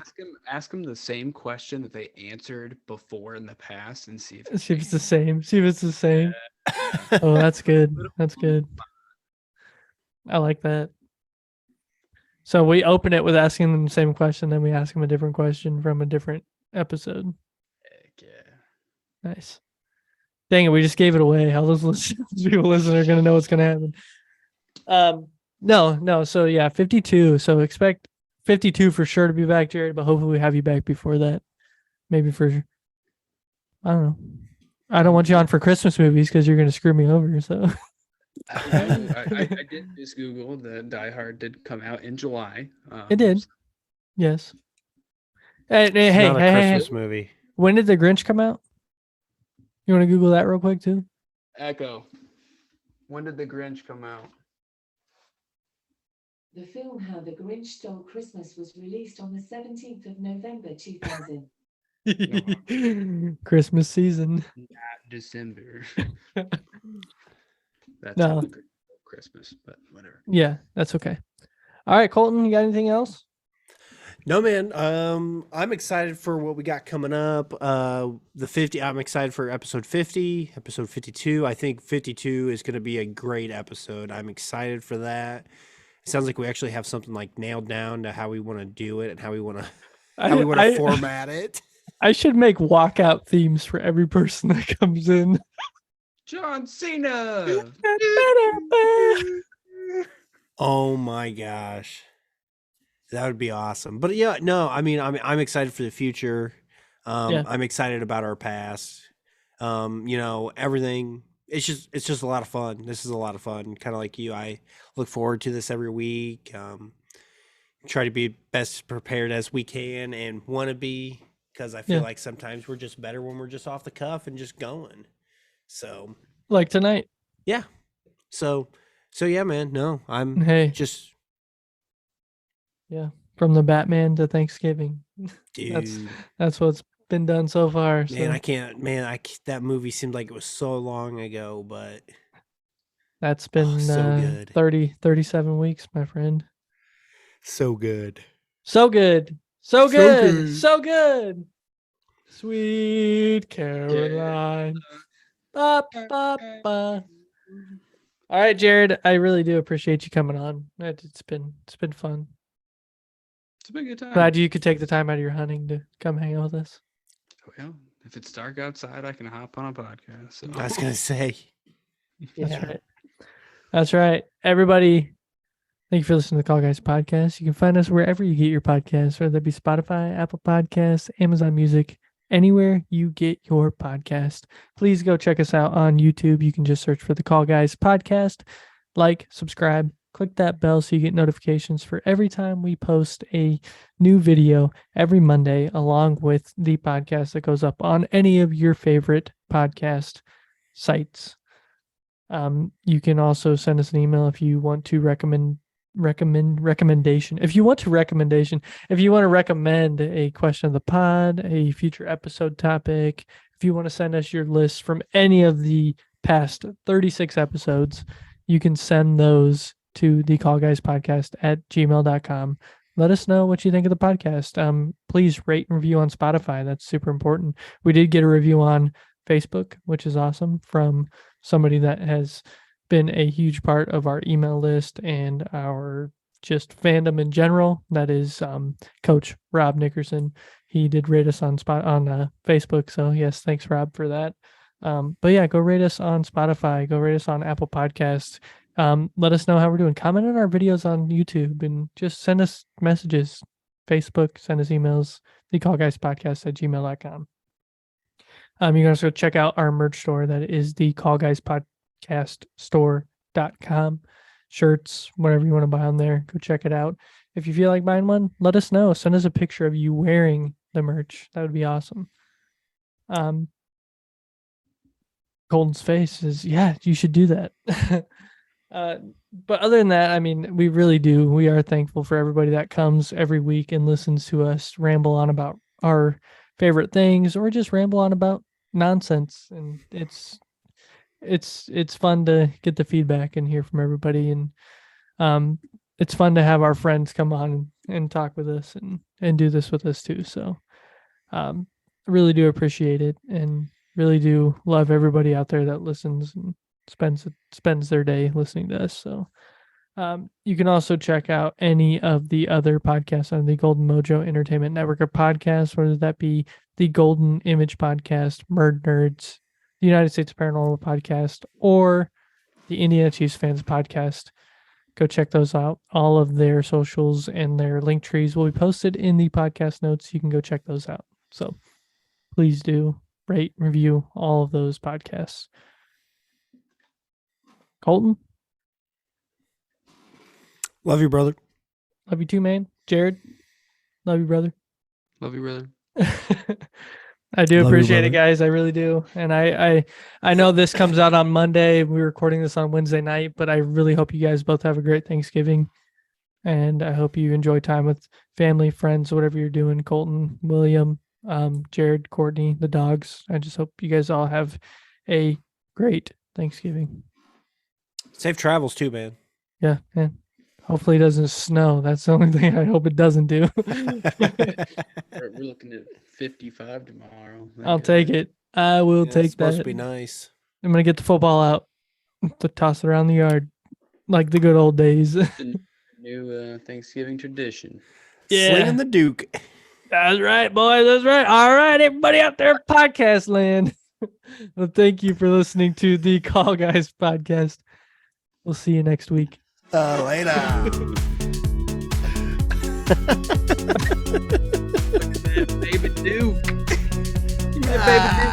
C: Ask them the same question that they answered before in the past and see if
B: it's the same. See if it's the same. Oh, that's good. That's good. I like that. So we open it with asking them the same question, then we ask them a different question from a different episode.
C: Heck yeah.
B: Nice. Dang it, we just gave it away. How those people listening are going to know what's going to happen. No. So yeah, 52. So expect 52 for sure to be back, Jared, but hopefully we have you back before that. Maybe for, I don't know. I don't want you on for Christmas movies because you're going to screw me over. So
C: I did just Google that Die Hard did come out in July.
B: It did. Yes. Hey,
A: It's not a Christmas
B: hey.
A: movie.
B: When did The Grinch come out? You want to Google that real quick too?
C: Echo. When did The Grinch come out?
D: The film How the Grinch Stole Christmas was released on the 17th of November 2000.
B: Christmas season.
C: Not December. That's
B: No.
C: Christmas, but whatever.
B: Yeah, that's okay. All right, Colton, you got anything else?
A: No, man. I'm excited for what we got coming up. I'm excited for episode 50, episode 52. I think 52 is going to be a great episode. I'm excited for that. It sounds like we actually have something like nailed down to how we want to do it and how we want to format it.
B: I should make walkout themes for every person that comes in.
C: John Cena.
A: Oh my gosh. That would be awesome. But yeah, no, I mean, I'm excited for the future.
B: Yeah.
A: I'm excited about our past. Everything. It's just a lot of fun. This is a lot of fun. Kind of like you. I look forward to this every week. Try to be best prepared as we can and want to be, because I feel like sometimes we're just better when we're just off the cuff and just going. So
B: like tonight.
A: Yeah. So yeah, man. No, I'm just.
B: Yeah. From the Batman to Thanksgiving.
A: Dude.
B: That's what's been done so far.
A: Man, so. That movie seemed like it was so long ago, but
B: that's been
A: so good.
B: 37 weeks, my friend.
A: So good.
B: So good. So good. So good. Sweet Caroline. Ba, ba, ba. All right, Jared, I really do appreciate you coming on. It's been fun.
C: It's been a good time.
B: Glad you could take the time out of your hunting to come hang out with us.
C: Well, if it's dark outside, I can hop on a podcast. So.
A: I was gonna say.
B: That's right. That's right. Everybody, thank you for listening to the Call Guys podcast. You can find us wherever you get your podcasts, whether that be Spotify, Apple Podcasts, Amazon Music, anywhere you get your podcast. Please go check us out on YouTube. You can just search for the Call Guys podcast. Like, subscribe, click that bell so you get notifications for every time we post a new video every Monday, along with the podcast that goes up on any of your favorite podcast sites. You can also send us an email if you want to recommend if you want to recommend a question of the pod, a future episode topic, if you want to send us your list from any of the past 36 episodes, you can send those to thecallguyspodcast@gmail.com. Let us know what you think of the podcast. Please rate and review on Spotify. That's super important. We did get a review on Facebook, which is awesome, from somebody that has been a huge part of our email list and our just fandom in general. That is Coach Rob Nickerson. He did rate us on Facebook. So yes, thanks Rob for that. But yeah, go rate us on Spotify. Go rate us on Apple Podcasts. Let us know how we're doing. Comment on our videos on YouTube and just send us messages. Facebook, send us emails. thecallguyspodcast@gmail.com. You can also check out our merch store. That is the callguyspodcaststore.com. Shirts, whatever you want to buy on there, go check it out. If you feel like buying one, let us know. Send us a picture of you wearing the merch. That would be awesome. Colton's face is, yeah, you should do that. But other than that, I mean, we really do. We are thankful for everybody that comes every week and listens to us ramble on about our favorite things or just ramble on about nonsense. And it's fun to get the feedback and hear from everybody. And it's fun to have our friends come on and talk with us and do this with us too. So really do appreciate it, and really do love everybody out there that listens and spends their day listening to us. So you can also check out any of the other podcasts on the Golden Mojo Entertainment Network of podcasts, whether that be the Golden Image Podcast, Murdnerds, the United States Paranormal Podcast, or the Indiana Chiefs Fans Podcast. Go check those out. All of their socials and their link trees will be posted in the podcast notes. You can go check those out. So please do rate, review all of those podcasts. Colton?
A: Love you, brother.
B: Love you too, man. Jared? Love you, brother.
C: Love you, brother.
B: I do
A: Love you,
B: appreciate it,
A: brother.
B: guys. I really do. And I know this comes out on Monday. We're recording this on Wednesday night, but I really hope you guys both have a great Thanksgiving. And I hope you enjoy time with family, friends, whatever you're doing. Colton, William, Jared, Courtney, the dogs. I just hope you guys all have a great Thanksgiving.
A: Safe travels too, man.
B: Yeah, man. Hopefully it doesn't snow. That's the only thing I hope it doesn't do.
C: We're looking at 55 tomorrow.
B: I'll take it. I will
A: Yeah,
B: take
A: it's supposed
B: that.
A: to be nice.
B: I'm going to get the football out to toss it around the yard like the good old days.
C: New Thanksgiving tradition.
B: Yeah.
A: Slinging the Duke.
B: That's right, boys. That's right. All right, everybody out there in podcast land. Well, thank you for listening to the Call Guys podcast. We'll see you next week.
A: Later.
C: Baby Duke. Give me a baby Duke.